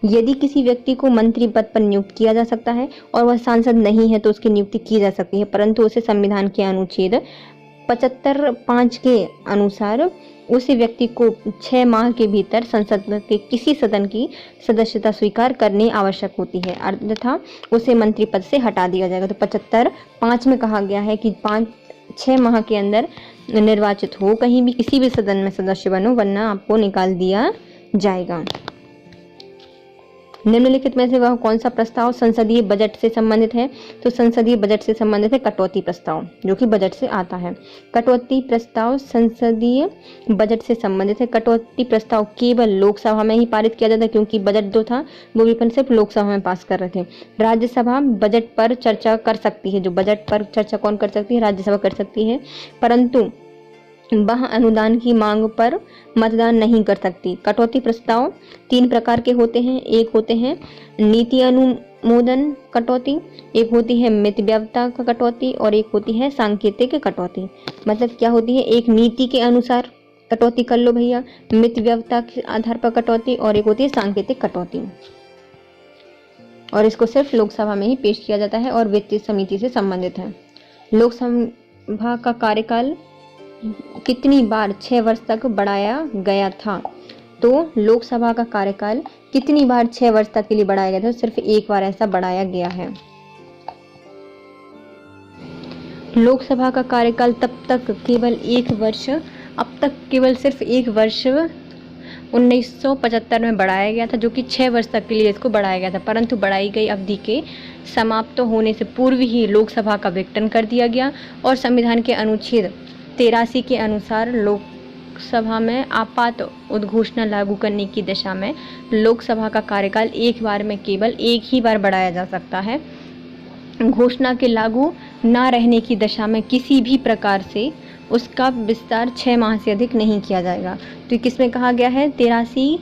यदि किसी व्यक्ति को मंत्री पद पर नियुक्त किया जा सकता है और वह सांसद नहीं है तो उसकी नियुक्ति की जा सकती है, परंतु उसे संविधान के अनुच्छेद 75(5) के अनुसार उसी व्यक्ति को 6 माह के भीतर संसद के किसी सदन की सदस्यता स्वीकार करनी आवश्यक होती है, अन्यथा उसे मंत्री पद से हटा दिया जाएगा। तो 75(5) में कहा गया है कि 6 माह के अंदर निर्वाचित हो, कहीं भी किसी भी सदन में सदस्य बनो, वरना आपको निकाल दिया जाएगा। निम्नलिखित में से वह कौन सा प्रस्ताव संसदीय बजट से संबंधित है? तो संसदीय बजट से संबंधित है कटौती प्रस्ताव, जो कि बजट से आता है। कटौती प्रस्ताव संसदीय बजट से संबंधित है। कटौती प्रस्ताव केवल लोकसभा में ही पारित किया जाता है, क्योंकि बजट जो था वो भी सिर्फ लोकसभा में पास कर रहे थे। राज्यसभा बजट पर चर्चा कर सकती है। जो बजट पर चर्चा कौन कर सकती है? राज्यसभा कर सकती है, परंतु वह अनुदान की मांग पर मतदान नहीं कर सकती। कटौती प्रस्ताव 3 प्रकार के होते हैं। एक होते हैं नीति अनुमोदन कटौती, एक होती है मितव्ययता का कटौती और एक होती है सांकेतिक कटौती। मतलब क्या होती है? एक नीति के अनुसार कटौती कर लो भैया, मितव्ययता के आधार पर कटौती, और एक होती है सांकेतिक कटौती। और इसको सिर्फ लोकसभा में ही पेश किया जाता है और वित्तीय समिति से संबंधित है। लोकसभा का कार्यकाल कितनी बार 6 वर्ष तक बढ़ाया गया था? तो लोकसभा का कार्यकाल कितनी बार 6 वर्ष तक के लिए बढ़ाया गया था? सिर्फ एक बार ऐसा बढ़ाया गया है। लोकसभा का कार्यकाल तब तक केवल 1 वर्ष, अब तक केवल सिर्फ 1 वर्ष 1975 में बढ़ाया गया था, जो कि 6 वर्ष तक के लिए इसको बढ़ाया गया था, परंतु बढ़ाई गई अवधि के समाप्त होने से पूर्व ही लोकसभा का विघटन कर दिया गया और संविधान के अनुच्छेद 83 के अनुसार लोकसभा में आपात उद्घोषणा लागू करने की दिशा में लोकसभा का कार्यकाल एक बार में केवल एक ही बार बढ़ाया जा सकता है। घोषणा के लागू न रहने की दशा में किसी भी प्रकार से उसका विस्तार 6 माह से अधिक नहीं किया जाएगा। तो किसमें कहा गया है? 83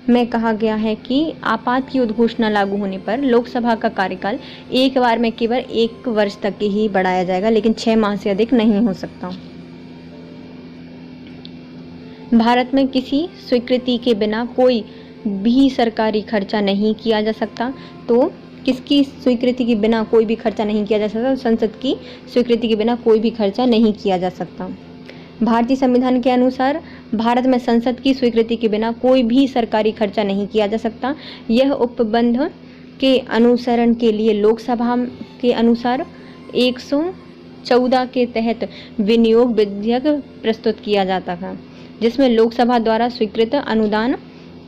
में कहा गया है कि आपात की उद्घोषणा लागू होने पर लोकसभा का कार्यकाल एक बार में केवल 1 वर्ष तक ही बढ़ाया जाएगा, लेकिन 6 माह से अधिक नहीं हो सकता। भारत में किसी स्वीकृति के बिना कोई भी सरकारी खर्चा नहीं किया जा सकता। तो किसकी स्वीकृति के बिना कोई भी खर्चा नहीं किया जा सकता? संसद की स्वीकृति के बिना कोई भी खर्चा नहीं किया जा सकता। भारतीय संविधान के अनुसार भारत में संसद की स्वीकृति के बिना कोई भी सरकारी खर्चा नहीं किया जा सकता। यह उपबंध के अनुसरण के लिए लोकसभा के अनुसार 114 के तहत विनियोग विधेयक प्रस्तुत किया जाता था, जिसमें लोकसभा द्वारा स्वीकृत अनुदान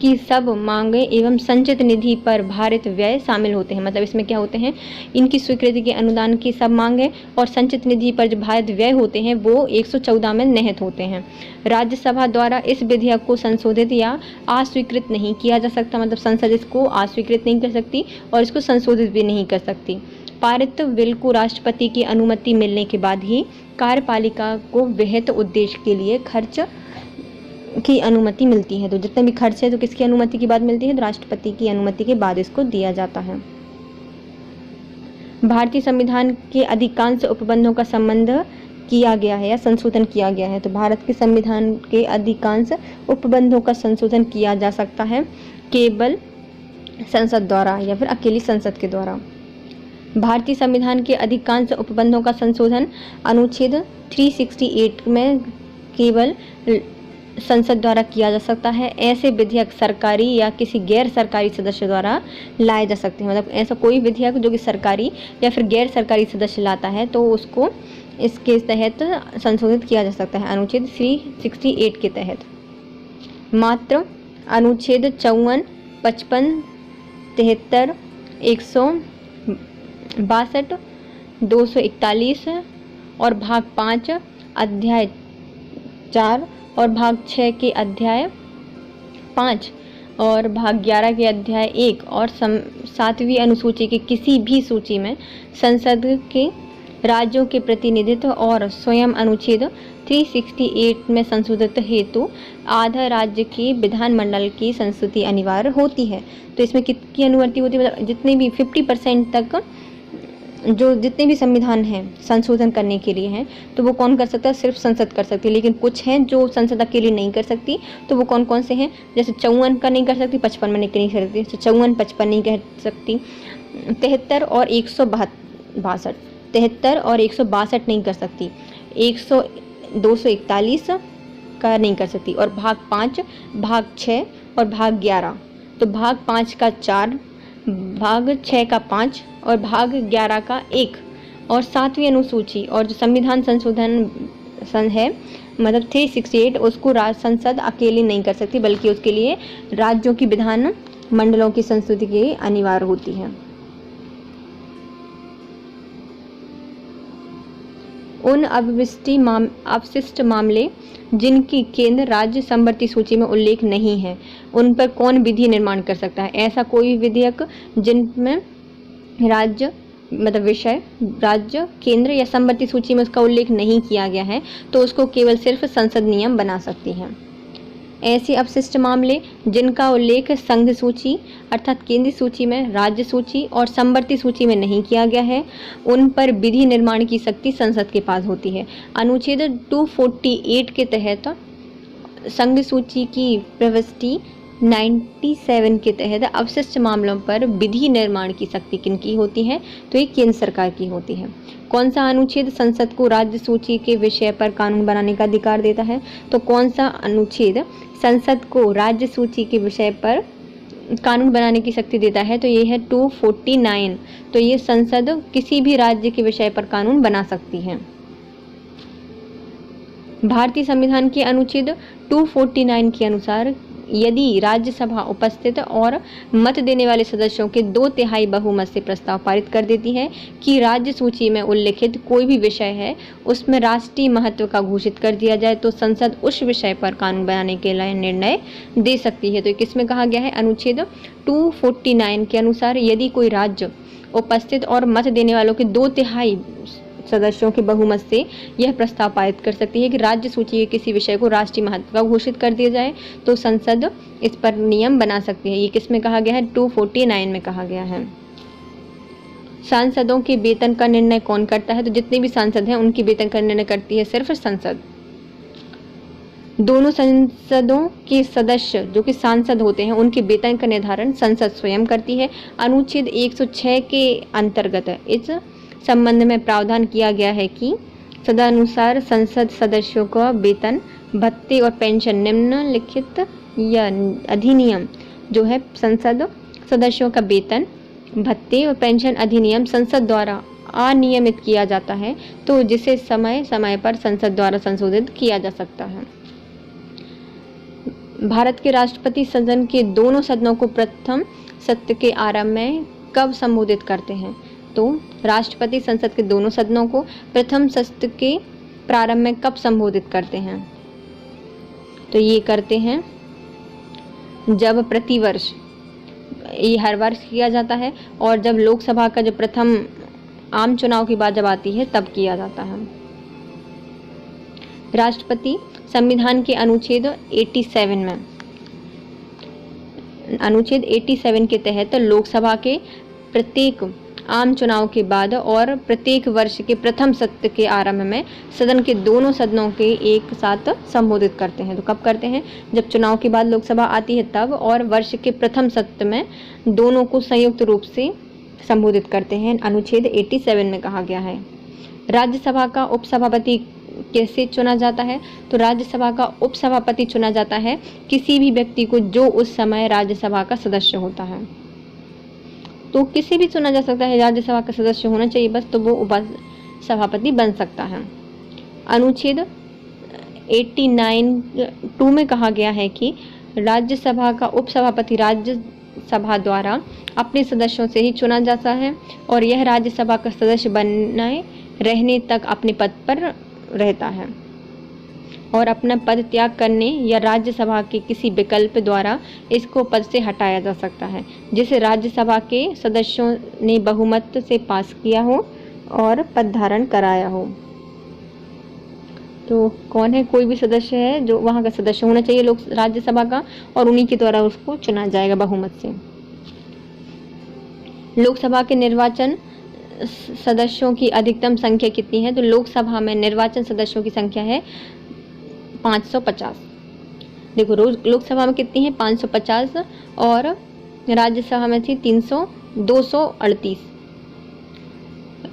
की सब मांगे एवं संचित निधि पर भारित व्यय शामिल होते हैं। मतलब इसमें क्या होते हैं? इनकी स्वीकृति के अनुदान की सब मांगे और संचित निधि पर जो भारित व्यय होते हैं वो 114 में निहित होते हैं। राज्यसभा द्वारा इस विधेयक को संशोधित या अस्वीकृत नहीं किया जा सकता। मतलब संसद इसको अस्वीकृत नहीं कर सकती और इसको संशोधित भी नहीं कर सकती। पारित बिल को राष्ट्रपति की अनुमति मिलने के बाद ही कार्यपालिका को विहित उद्देश्य के लिए खर्च की अनुमति मिलती है। तो जितने भी खर्च है तो किसकी अनुमति के बाद मिलती है? तो राष्ट्रपति की अनुमति के बाद इसको दिया जाता है। भारतीय संविधान के अधिकांश उपबंधों का संबंध किया गया है या संशोधन किया गया है। तो भारत के संविधान के अधिकांश उपबंधों का संशोधन किया जा सकता है केवल संसद द्वारा या फिर अकेली संसद के द्वारा। भारतीय संविधान के अधिकांश उपबंधों का संशोधन अनुच्छेद 368 में केवल संसद द्वारा किया जा सकता है। ऐसे विधेयक सरकारी या किसी गैर सरकारी सदस्य द्वारा लाए जा सकते हैं। मतलब ऐसा कोई विधेयक जो कि सरकारी या फिर गैर सरकारी सदस्य लाता है तो उसको इसके तहत संशोधित किया जा सकता है, अनुच्छेद 368 के तहत। मात्र अनुच्छेद 54, 55, 73, 162, 241 और भाग 5 अध्याय 4 और भाग 6 के अध्याय 5 और भाग 11 के अध्याय 1 और 7वीं अनुसूची के किसी भी सूची में संसद के राज्यों के प्रतिनिधित्व और स्वयं अनुच्छेद 368 में संशोधित हेतु आधा राज्य की विधानमंडल की संस्तुति अनिवार्य होती है। तो इसमें कितनी अनुमति होती है, मतलब जितने भी 50% तक जो जितने भी संविधान हैं संशोधन करने के लिए हैं, तो वो कौन कर सकता है, सिर्फ संसद कर सकती है। लेकिन कुछ हैं जो संसद अकेले नहीं कर सकती, तो वो कौन कौन से हैं, जैसे 54 का नहीं कर सकती, 55 में नहीं कर सकती, तो 54, 55 नहीं कर सकती, 73 और 162, 73 और 162 नहीं कर सकती, 241 का नहीं कर सकती, और भाग 5, भाग 6 और भाग 11। तो भाग 5 का 4, भाग 6 का 5 और भाग 11 का 1, और 7वीं अनुसूची और जो संविधान संशोधन है मतलब 368, उसको संसद अकेले नहीं कर सकती, बल्कि उसके लिए राज्यों की विधान मंडलों की संस्तुति की अनिवार्य होती है। उन अवशिष्ट मामले जिनकी केंद्र राज्य समवर्ती सूची में उल्लेख नहीं है, उन पर कौन विधि निर्माण कर सकता है। ऐसा कोई विधेयक जिनमें राज्य मतलब विषय राज्य, केंद्र या समवर्ती सूची में उसका उल्लेख नहीं किया गया है, तो उसको केवल सिर्फ संसद नियम बना सकती है। ऐसे अपशिष्ट मामले जिनका उल्लेख संघ सूची अर्थात केंद्रीय सूची में, राज्य सूची और समवर्ती सूची में नहीं किया गया है, उन पर विधि निर्माण की शक्ति संसद के पास होती है। अनुच्छेद 248 के तहत संघ सूची की प्रविष्टि 97 के तहत अवशिष्ट मामलों पर विधि निर्माण की शक्ति किनकी होती है, तो ये केंद्र सरकार की होती है। कौन सा अनुच्छेद संसद को राज्य सूची के विषय पर कानून बनाने का अधिकार देता है, तो कौन सा अनुच्छेद संसद को राज्य सूची के विषय पर कानून बनाने की शक्ति देता है, तो ये है 249। तो ये संसद किसी भी राज्य के विषय पर कानून बना सकती है। भारतीय संविधान के अनुच्छेद 249 के अनुसार यदि राज्यसभा उपस्थित और मत देने वाले सदस्यों के 2/3 बहुमत से प्रस्ताव पारित कर देती है कि राज्य सूची में उल्लिखित कोई भी विषय है उसमें राष्ट्रीय महत्व का घोषित कर दिया जाए, तो संसद उस विषय पर कानून बनाने के लिए निर्णय दे सकती है। तो किसमें कहा गया है, अनुच्छेद 249 के अनुसार यदि कोई राज्य उपस्थित और मत देने वालों के 2/3 सदस्यों के बहुमत से यह प्रस्ताव पारित कर सकती है कि राज्य सूची के किसी विषय को राष्ट्रीय महत्व का घोषित कर दिया जाए, तो संसद इस पर नियम बना सकती है। ये किसमें कहा गया है, 249 में कहा गया है। सांसदों के वेतन का निर्णय कौन करता है, तो जितने भी सांसद हैं उनके वेतन का निर्णय करती है सिर्फ संसद। दोनों संसदों के सदस्य जो कि सांसद होते हैं उनके वेतन का निर्धारण संसद स्वयं करती है। अनुच्छेद 106 के अंतर्गत इस संबंध में प्रावधान किया गया है कि तदनुसार संसद सदस्यों का वेतन, भत्ते और पेंशन निम्नलिखित या अधिनियम जो है संसद सदस्यों का वेतन, भत्ते और पेंशन अधिनियम संसद द्वारा अनियमित किया जाता है, तो जिसे समय समय पर संसद द्वारा संशोधित किया जा सकता है। भारत के राष्ट्रपति सदन के दोनों सदनों को प्रथम सत्र के आरंभ में कब संबोधित करते हैं, तो राष्ट्रपति संसद के दोनों सदनों को प्रथम सत्र के प्रारंभ में कब संबोधित करते हैं, तो ये करते हैं जब प्रतिवर्ष, ये हर वर्ष किया जाता है, और जब लोकसभा का जब प्रथम आम चुनाव की बात जब आती है तब किया जाता है। राष्ट्रपति संविधान के अनुच्छेद 87 के तहत लोकसभा के प्रत्येक आम चुनाव के बाद और प्रत्येक वर्ष के प्रथम सत्र के आरंभ में सदन के दोनों सदनों के एक साथ संबोधित करते हैं। तो कब करते हैं, जब चुनाव के बाद लोकसभा आती है तब, और वर्ष के प्रथम सत्र में दोनों को संयुक्त रूप से संबोधित करते हैं। अनुच्छेद 87 में कहा गया है। राज्यसभा का उपसभापति कैसे चुना जाता है, तो राज्यसभा का उपसभापति चुना जाता है किसी भी व्यक्ति को जो उस समय राज्यसभा का सदस्य होता है। तो किसी भी चुना जा सकता है, राज्यसभा का सदस्य होना चाहिए बस, तो वो उपसभापति बन सकता है। अनुच्छेद 89(2) में कहा गया है कि राज्यसभा का उपसभापति राज्यसभा द्वारा अपने सदस्यों से ही चुना जाता है, और यह राज्यसभा का सदस्य बने रहने तक अपने पद पर रहता है और अपना पद त्याग करने या राज्यसभा के किसी विकल्प द्वारा इसको पद से हटाया जा सकता है, जिसे राज्यसभा के सदस्यों ने बहुमत से पास किया हो और पद धारण कराया हो। तो कौन है? कोई भी सदस्य है जो वहाँ का सदस्य होना चाहिए लोक राज्यसभा का, और उन्हीं के द्वारा उसको चुना जाएगा बहुमत से। लोकसभा के निर्वाचन सदस्यों की अधिकतम संख्या कितनी है? तो लोकसभा में निर्वाचन सदस्यों की संख्या है 550। देखो, लोकसभा में कितनी है? 550, और राज्यसभा में थी 238।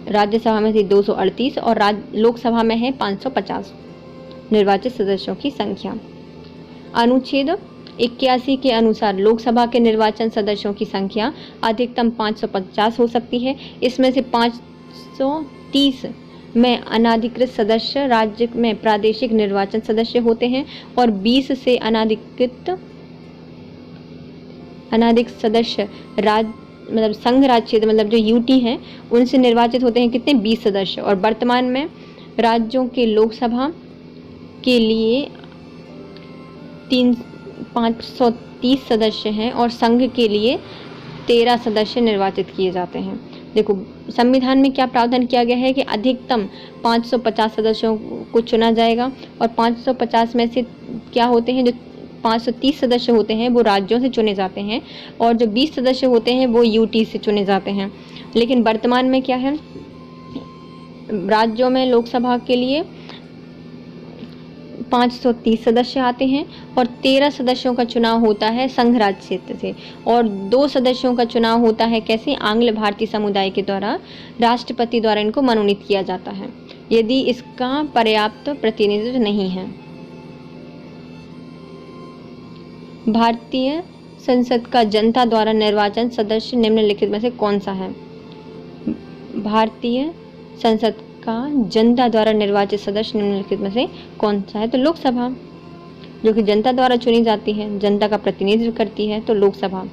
राज्यसभा में थी 238 और लोकसभा में है 550 निर्वाचित सदस्यों की संख्या। अनुच्छेद 81 के अनुसार लोकसभा के निर्वाचन सदस्यों की संख्या अधिकतम 550 हो सकती है। इसमें से 530 में अनाधिकृत सदस्य राज्य में प्रादेशिक निर्वाचन सदस्य होते हैं, और 20 से अनाधिकृत सदस्य मतलब संघ राज्य क्षेत्र, मतलब जो यूटी हैं, उनसे निर्वाचित होते हैं कितने? 20 सदस्य। और वर्तमान में राज्यों के लोकसभा के लिए 530 सदस्य हैं और संघ के लिए 13 सदस्य निर्वाचित किए जाते हैं। देखो, संविधान में क्या प्रावधान किया गया है कि अधिकतम 550 सदस्यों को चुना जाएगा, और 550 में से क्या होते हैं? जो 530 सदस्य होते हैं वो राज्यों से चुने जाते हैं, और जो 20 सदस्य होते हैं वो यूटी से चुने जाते हैं। लेकिन वर्तमान में क्या है? राज्यों में लोकसभा के लिए 530 सदस्य आते हैं, और 13 सदस्यों का चुनाव होता है संघ राज्य क्षेत्र से, और 2 सदस्यों का चुनाव होता है कैसे? आंग्ल भारतीय समुदाय के द्वारा, राष्ट्रपति द्वारा इनको मनोनीत किया जाता है यदि इसका पर्याप्त प्रतिनिधित्व नहीं है। भारतीय संसद का जनता द्वारा निर्वाचन सदस्य निम्नलिखित में से कौन सा है? भारतीय संसद का जनता द्वारा निर्वाचित सदस्य निम्नलिखित में से कौन सा है? तो लोकसभा, जो कि जनता द्वारा चुनी जाती है, जनता का प्रतिनिधित्व करती है, तो लोकसभा।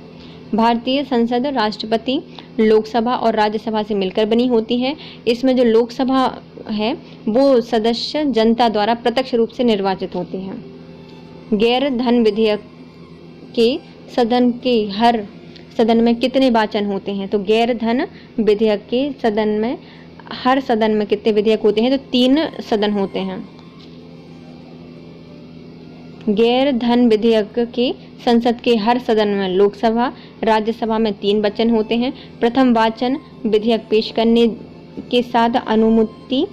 भारतीय संसद राष्ट्रपति, लोकसभा और राज्यसभा से मिलकर बनी होती है। इसमें जो लोकसभा है वो सदस्य जनता द्वारा प्रत्यक्ष रूप से निर्वाचित होते हैं। गैर धन विधेयक के सदन में कितने वाचन होते हैं? तो गैर धन विधेयक के हर सदन में कितने विधेयक होते हैं? तो 3 सदन होते हैं। गैर धन विधेयक के संसद के हर सदन में लोकसभा, राज्यसभा में 3 वाचन होते हैं। प्रथम वाचन विधेयक पेश करने के साथ अनुमति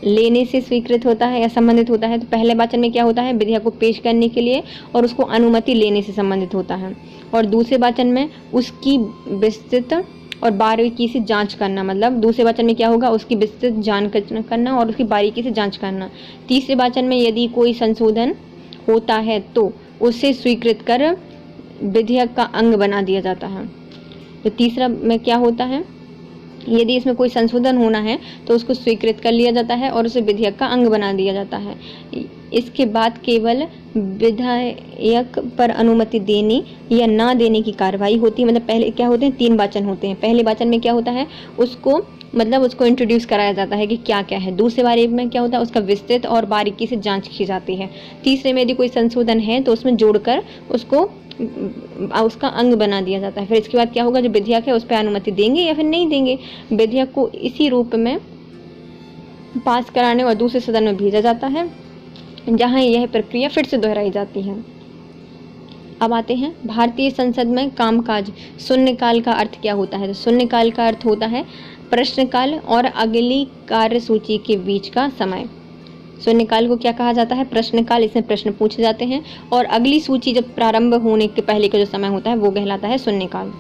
लेने से स्वीकृत होता है या संबंधित होता है। तो पहले वाचन में क्या होता है? विधेयक को पेश करने के लिए और उसको अनुमति लेने से संबंधित होता है, और दूसरे वाचन में उसकी विस्तृत और बारीकी से जांच करना, मतलब दूसरे वाचन में क्या होगा? उसकी विस्तृत जांच करना और उसकी बारीकी से जांच करना। तीसरे वाचन में यदि कोई संशोधन होता है तो उसे स्वीकृत कर विधेयक का अंग बना दिया जाता है। तो तीसरा में क्या होता है? यदि इसमें कोई संशोधन होना है तो उसको स्वीकृत कर लिया जाता है और उसे विधेयक का अंग बना दिया जाता है। इसके बाद केवल विधेयक पर अनुमति देने या ना देने की कार्रवाई होती है। मतलब पहले क्या होते हैं? 3 वाचन होते हैं। पहले वाचन में क्या होता है? उसको इंट्रोड्यूस कराया जाता है कि क्या क्या है। दूसरे बारे में क्या होता है? उसका विस्तृत और बारीकी से जांच की जाती है। तीसरे में यदि कोई संशोधन है तो उसमें जोड़कर उसका अंग बना दिया जाता है। फिर इसके बाद क्या होगा? जो विधेयक है उस पर अनुमति देंगे या फिर नहीं देंगे। विधेयक को इसी रूप में पास कराने और दूसरे सदन में भेजा जाता है, जहां यह प्रक्रिया फिर से दोहराई जाती है। अब आते हैं भारतीय संसद में कामकाज। शून्यकाल का अर्थ क्या होता है? तो शून्यकाल का अर्थ होता है प्रश्नकाल और अगली कार्यसूची के बीच का समय। शून्यकाल को क्या कहा जाता है? प्रश्नकाल। इसमें प्रश्न पूछे जाते हैं, और अगली सूची जब प्रारंभ होने के पहले का जो समय होता है वो कहलाता है शून्यकाल।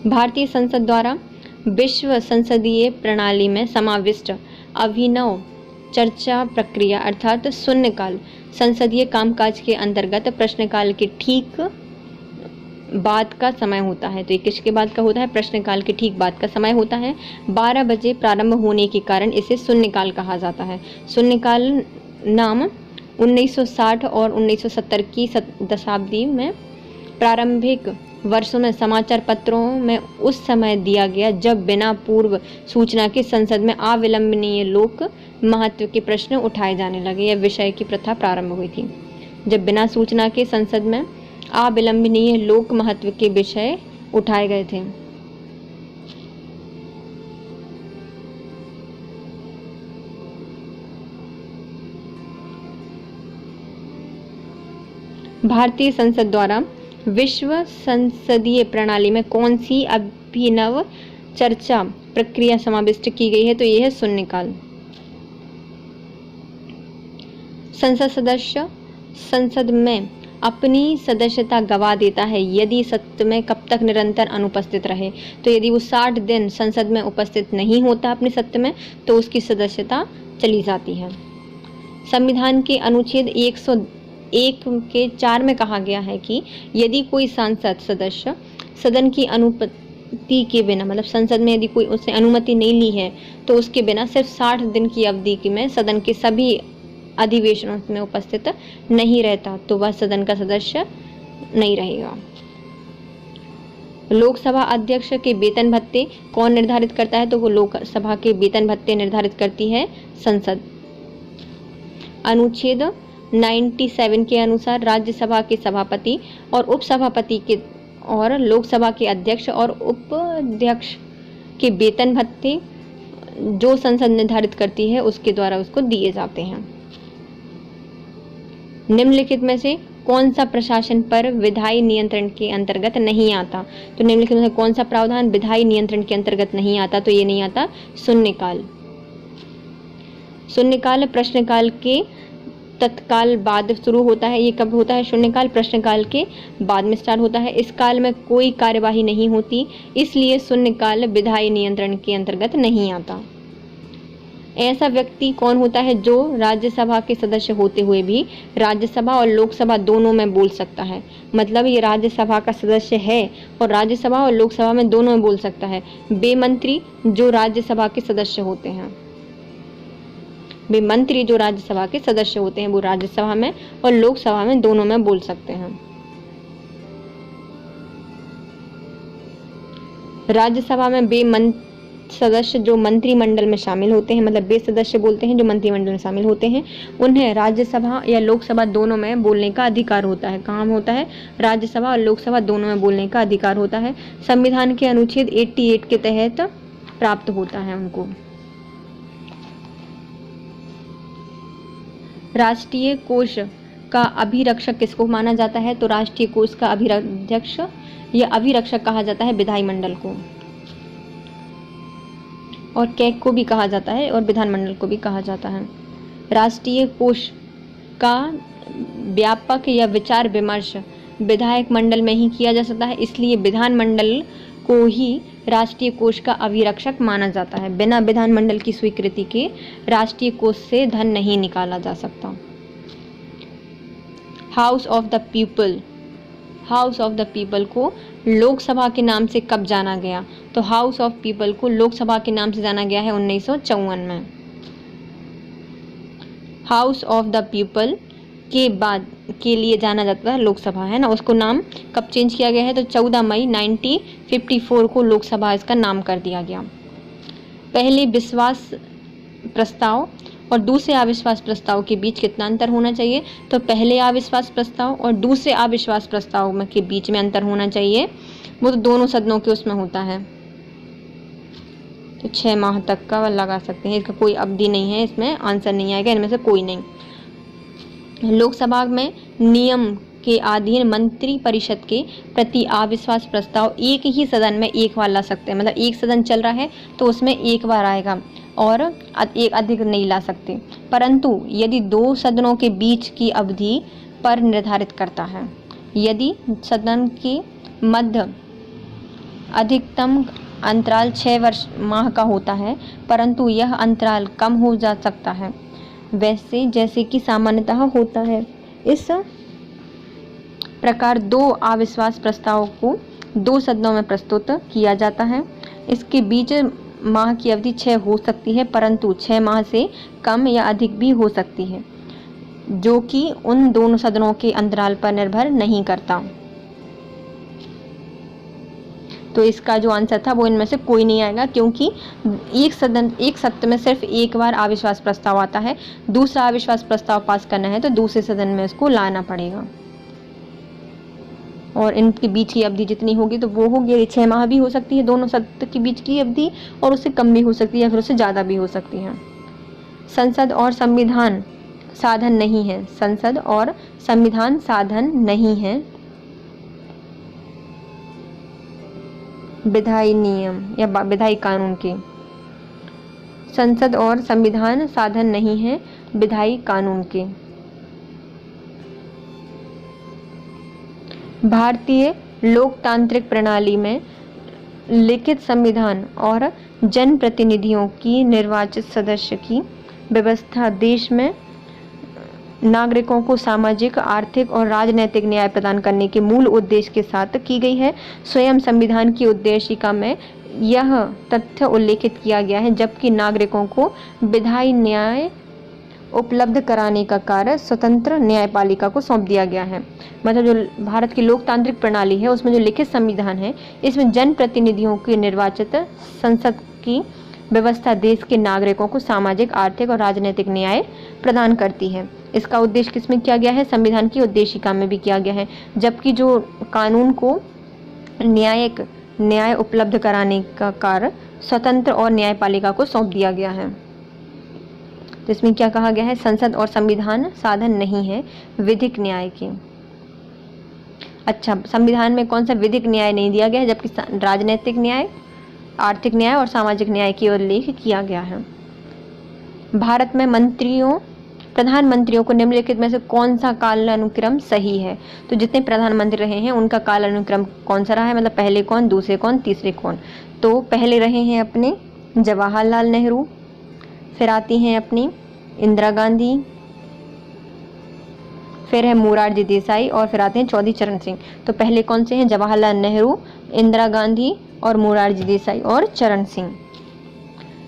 भारतीय संसद द्वारा विश्व संसदीय प्रणाली में समाविष्ट अभिनव चर्चा प्रक्रिया अर्थात शून्यकाल संसदीय कामकाज के अंतर्गत प्रश्नकाल के ठीक बाद का समय होता है। तो ये किसके बाद का होता है? प्रश्नकाल के ठीक बाद का समय होता है। 12 बजे प्रारंभ होने के कारण इसे शून्यकाल कहा जाता है। शून्यकाल नाम 1960 और 1970 की दशाब्दी में प्रारंभिक वर्षों में समाचार पत्रों में उस समय दिया गया जब बिना पूर्व सूचना के संसद में अविलंबनीय लोक महत्व के प्रश्न उठाए जाने लगे। यह विषय की प्रथा प्रारंभ हुई थी जब बिना सूचना के संसद में अविलंबनीय लोक महत्व के विषय उठाए गए थे। भारतीय संसद द्वारा विश्व संसदीय प्रणाली में कौन सी अभिनव चर्चा प्रक्रिया समाविष्ट की गई है? तो यह है शून्यकाल। संसद सदस्य संसद में अपनी सदस्यता गवा देता है यदि सत्र में कब तक निरंतर अनुपस्थित रहे। तो यदि वो 60 दिन संसद में उपस्थित नहीं होता अपने सत्र में तो उसकी सदस्यता चली जाती है। संविधान के अनुच्छेद 101 के 4 में कहा गया है कि यदि कोई सांसद सदस्य सदन की अनुमति के बिना, मतलब संसद में यदि कोई उसने अनुमति नहीं ली है तो उसके बिना सिर्फ 60 दिन की अवधि में सदन के सभी अधिवेशनों में उपस्थित नहीं रहता तो वह सदन का सदस्य नहीं रहेगा। लोकसभा अध्यक्ष के वेतन भत्ते कौन निर्धारित करता है? तो वो लोकसभा के वेतन भत्ते निर्धारित करती है संसद। अनुच्छेद 97 के अनुसार राज्यसभा के सभापति और उपसभापति के और लोकसभा के अध्यक्ष और उपाध्यक्ष के वेतन भत्ते जो संसद निर्धारित करती है उसके द्वारा उसको दिए जाते हैं। निम्नलिखित में से कौन सा प्रशासन पर विधायी नियंत्रण के अंतर्गत नहीं आता? तो निम्नलिखित में से कौन सा प्रावधान विधायी नियंत्रण के अंतर्गत नहीं आता? तो ये नहीं आता शून्यकाल। शून्यकाल प्रश्नकाल के तत्काल बाद शुरू होता है। ये कब होता है? शून्यकाल प्रश्नकाल के बाद में स्टार्ट होता है। इस काल में कोई कार्यवाही नहीं होती, इसलिए शून्यकाल विधायी नियंत्रण के अंतर्गत नहीं आता। ऐसा व्यक्ति कौन होता है जो राज्यसभा के सदस्य होते हुए भी राज्यसभा और लोकसभा दोनों में बोल सकता है? मतलब ये राज्यसभा का सदस्य है और राज्यसभा और लोकसभा में दोनों में बोल सकता है। वे मंत्री जो राज्यसभा के सदस्य होते हैं, वे मंत्री जो राज्यसभा के सदस्य होते हैं वो राज्यसभा में और लोकसभा में दोनों में बोल सकते हैं। राज्यसभा में वे सदस्य जो मंत्रिमंडल में शामिल होते हैं, मतलब वे सदस्य बोलते हैं जो मंत्रिमंडल में शामिल होते हैं, उन्हें राज्यसभा या लोकसभा दोनों में बोलने का अधिकार होता है। कहाँ होता है? राज्यसभा और लोकसभा दोनों में बोलने का अधिकार होता है। संविधान के अनुच्छेद 88 के तहत प्राप्त होता है उनको। राष्ट्रीय कोष का अभिरक्षक किसको माना जाता है? तो राष्ट्रीय कोष का अभिरक्षक या अभिरक्षक कहा जाता है विधानमंडल को, और कैग को भी कहा जाता है और विधानमंडल को भी कहा जाता है। राष्ट्रीय कोष का व्यापक या विचार विमर्श विधायक मंडल में ही किया जा सकता है, इसलिए विधानमंडल को ही राष्ट्रीय कोष का अभिरक्षक माना जाता है। बिना विधानमंडल की स्वीकृति के राष्ट्रीय कोष से धन नहीं निकाला जा सकता। House of the people, house of the people को लोकसभा के नाम से कब जाना गया? तो हाउस ऑफ पीपल को लोकसभा के नाम से जाना गया है 1954 में। हाउस ऑफ द पीपल के बाद के लिए जाना जाता है लोकसभा, है ना, उसको नाम कब चेंज किया गया है? तो 14 मई 1954 को लोकसभा इसका नाम कर दिया गया। पहले विश्वास प्रस्ताव और दूसरे अविश्वास प्रस्ताव के बीच कितना अंतर होना चाहिए? तो पहले अविश्वास प्रस्ताव और दूसरे अविश्वास प्रस्ताव के बीच में अंतर होना चाहिए, वो तो दोनों सदनों के उसमें होता है। तो 6 माह तक का लगा सकते हैं, इसका कोई अवधि नहीं है, इसमें आंसर नहीं आएगा, इनमें से कोई नहीं। लोकसभा में नियम के अधीन मंत्री परिषद के प्रति अविश्वास प्रस्ताव एक ही सदन में एक बार ला सकते हैं, मतलब एक सदन चल रहा है तो उसमें एक बार आएगा और एक अधिक नहीं ला सकते, परंतु यदि 2 सदनों के बीच की अवधि पर निर्धारित करता है। यदि सदन के मध्य अधिकतम अंतराल 6 माह का होता है, परंतु यह अंतराल कम हो जा सकता है वैसे जैसे कि सामान्यतः होता है। इस प्रकार 2 अविश्वास प्रस्ताव को 2 सदनों में प्रस्तुत किया जाता है। इसके बीच माह की अवधि 6 हो सकती है, परंतु 6 माह से कम या अधिक भी हो सकती है, जो कि उन दोनों सदनों के अंतराल पर निर्भर नहीं करता। तो इसका जो आंसर था वो इनमें से कोई नहीं आएगा, क्योंकि एक सत्र में सिर्फ एक बार अविश्वास प्रस्ताव आता है। दूसरा अविश्वास प्रस्ताव पास करना है तो दूसरे सदन में इसको लाना पड़ेगा, और इनके बीच की अवधि जितनी होगी तो वो होगी 6 माह भी हो सकती है दोनों सत्र के बीच की अवधि, और उससे कम भी हो सकती है या फिर उससे ज़्यादा भी हो सकती है। संसद और संविधान साधन नहीं है, संसद और संविधान साधन नहीं है विधायी नियम या विधायी कानून के। संसद और संविधान साधन नहीं है विधायी कानून के। भारतीय लोकतांत्रिक प्रणाली में लिखित संविधान और जनप्रतिनिधियों की निर्वाचित सदस्य की व्यवस्था देश में नागरिकों को सामाजिक, आर्थिक और राजनीतिक न्याय प्रदान करने के मूल उद्देश्य के साथ की गई है। स्वयं संविधान की उद्देशिका में यह तथ्य उल्लेखित किया गया है, जबकि नागरिकों को विधायी न्याय उपलब्ध कराने का कार्य स्वतंत्र न्यायपालिका को सौंप दिया गया है। मतलब जो भारत की लोकतांत्रिक प्रणाली है उसमें जो लिखित संविधान है, इसमें जनप्रतिनिधियों की निर्वाचित संसद की व्यवस्था देश के नागरिकों को सामाजिक, आर्थिक और राजनीतिक न्याय प्रदान करती है। इसका उद्देश्य किसमें किया गया है? संविधान की उद्देशिका में भी किया गया है, जबकि जो कानून को न्याय उपलब्ध कराने का कार्य स्वतंत्र और न्यायपालिका को सौंप दिया गया है। तो इसमें क्या कहा गया है? संसद और संविधान साधन नहीं है विधिक न्याय के। अच्छा, संविधान में कौन सा विधिक न्याय नहीं दिया गया है, जबकि राजनीतिक न्याय, आर्थिक न्याय और सामाजिक न्याय की उल्लेख किया गया है। भारत में प्रधानमंत्रियों को निम्नलिखित में से कौन सा कालानुक्रम सही है? तो जितने प्रधानमंत्री रहे हैं उनका कालानुक्रम कौन सा रहा है? मतलब पहले कौन, दूसरे कौन, तीसरे कौन? तो पहले रहे हैं अपने जवाहरलाल नेहरू, फिर आती हैं अपनी इंदिरा गांधी, फिर है मोरारजी देसाई और फिर आते हैं चौधरी चरण सिंह। तो पहले कौन से हैं? जवाहरलाल नेहरू, इंदिरा गांधी और मोरारजी देसाई और चरण सिंह।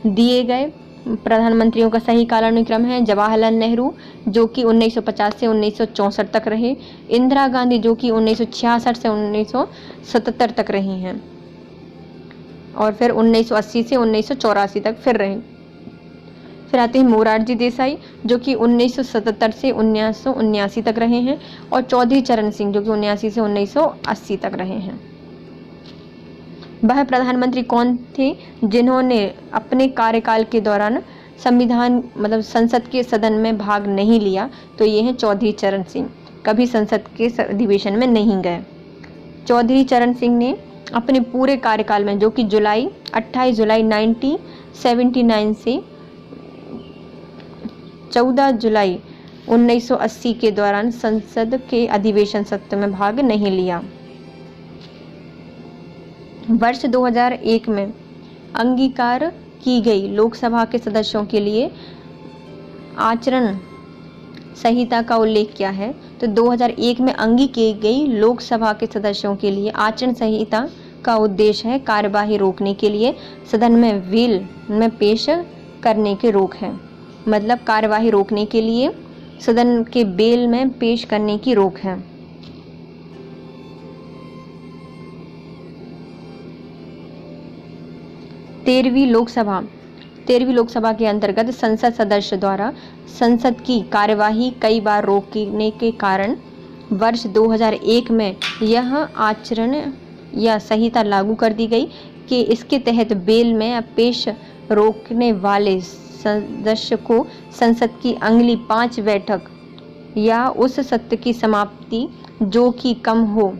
दिए गए प्रधानमंत्रियों का सही कालानुक्रम है जवाहरलाल नेहरू जो कि 1950 से 1964 तक रहे, इंदिरा गांधी जो कि 1966 से 1977 तक रही हैं और फिर 1980 से 1984 तक फिर रहे। फिर आते हैं मोरारजी देसाई जो कि 1977 से 1979 तक रहे हैं और चौधरी चरण सिंह जो कि 1979 से 1980 तक रहे हैं। वह प्रधानमंत्री कौन थे जिन्होंने अपने कार्यकाल के दौरान संसद के सदन में भाग नहीं लिया? तो ये हैं चौधरी चरण सिंह, कभी संसद के अधिवेशन में नहीं गए। चौधरी चरण सिंह ने अपने पूरे कार्यकाल में, जो कि 28 जुलाई 1979 से 14 जुलाई 1980 के दौरान संसद के अधिवेशन सत्र में भाग नहीं लिया। वर्ष 2001 में अंगीकार की गई लोकसभा के सदस्यों के लिए आचरण संहिता का उल्लेख क्या है? तो 2001 में अंगीकार की गई लोकसभा के सदस्यों के लिए आचरण संहिता का उद्देश्य है कार्यवाही रोकने के लिए सदन में बिल में पेश करने की रोक है। मतलब कार्यवाही रोकने के लिए सदन के बेल में पेश करने की रोक है। तेरहवीं लोकसभा के अंतर्गत संसद सदस्य द्वारा संसद की कार्यवाही कई बार रोकने के कारण वर्ष 2001 में यह आचरण या संहिता लागू कर दी गई कि इसके तहत बेल में पेश रोकने वाले सदस्य को संसद की अगली 5 बैठक या उस सत्र की समाप्ति जो कि कम हो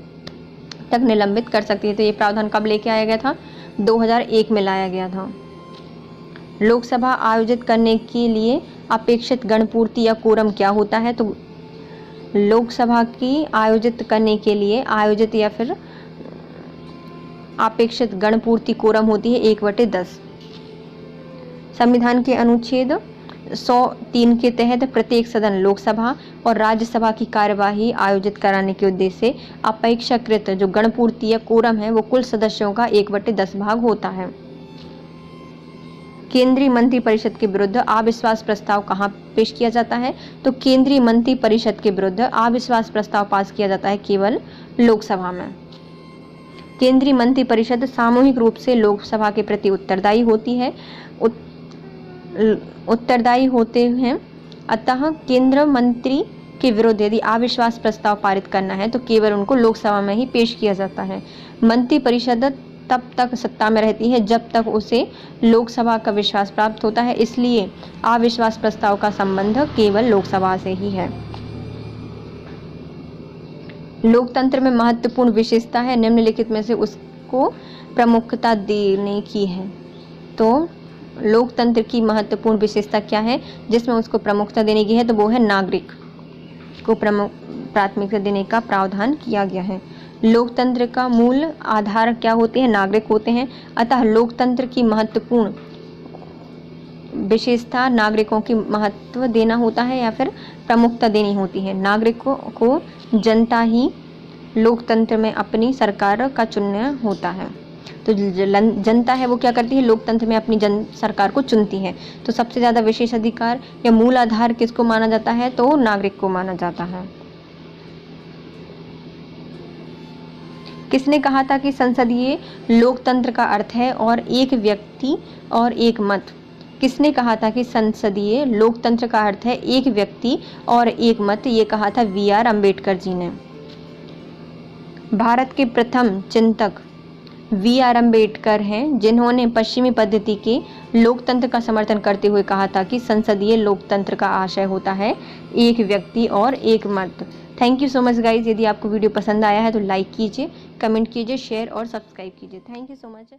तक निलंबित कर सकती है। तो ये प्रावधान कब लेके आया गया था? 2001 में लाया गया था। लोकसभा आयोजित करने के लिए अपेक्षित गणपूर्ति या कोरम क्या होता है? तो लोकसभा की आयोजित करने के लिए आयोजित या फिर अपेक्षित गणपूर्ति कोरम होती है 1/10। संविधान के अनुच्छेद 103 के तहत प्रत्येक सदन लोकसभा और राज्यसभा की कार्यवाही आयोजित कराने के उद्देश्य से अपेक्षाकृत जो गणपूर्ति या कोरम है वो कुल सदस्यों का 1/10 भाग होता है। केंद्रीय मंत्रिपरिषद के विरुद्ध अविश्वास प्रस्ताव कहाँ पेश किया जाता है? तो केंद्रीय मंत्रिपरिषद के विरुद्ध अविश्वास प्रस्ताव पास किया जाता है केवल लोकसभा में। केंद्रीय मंत्रिपरिषद सामूहिक रूप से लोकसभा के प्रति उत्तरदायी होते हैं। अतः केंद्र मंत्री के विरुद्ध यदि अविश्वास प्रस्ताव पारित करना है तो केवल उनको लोकसभा में ही पेश किया जाता है। मंत्रिपरिषद तब तक सत्ता में रहती है जब तक उसे लोकसभा का विश्वास प्राप्त होता है। इसलिए अविश्वास प्रस्ताव का संबंध केवल लोकसभा से ही है। लोकतंत्र में महत्वपूर्ण विशेषता है निम्नलिखित में से उसको प्रमुखता देने की है। तो लोकतंत्र की महत्वपूर्ण विशेषता क्या है जिसमें उसको प्रमुखता देने की है, तो वो है नागरिक को प्राथमिकता देने का प्रावधान किया गया है। लोकतंत्र का मूल आधार क्या होते हैं, नागरिक होते हैं। अतः लोकतंत्र की महत्वपूर्ण विशेषता नागरिकों की महत्व देना होता है या फिर प्रमुखता देनी होती है। नागरिकों को जनता ही लोकतंत्र में अपनी सरकार का चुनना होता है। तो जनता है वो क्या करती है, लोकतंत्र में अपनी सरकार को चुनती है। तो सबसे ज़्यादा विशेष अधिकार या मूल आधार किसको माना जाता है, तो नागरिक को माना जाता है। किसने कहा था कि संसदीय लोकतंत्र का अर्थ है और एक व्यक्ति और एक मत? किसने कहा था कि संसदीय लोकतंत्र का अर्थ है एक व्यक्ति और एक मत? ये कहा था वी.आर. अम्बेडकर जी ने। भारत के प्रथम चिंतक वी.आर. अम्बेडकर हैं जिन्होंने पश्चिमी पद्धति के लोकतंत्र का समर्थन करते हुए कहा था कि संसदीय लोकतंत्र का आशय होता है एक व्यक्ति और एक मत। Thank you so much guys. यदि आपको वीडियो पसंद आया है तो लाइक कीजिए, कमेंट कीजिए, शेयर और सब्सक्राइब कीजिए। Thank you so much.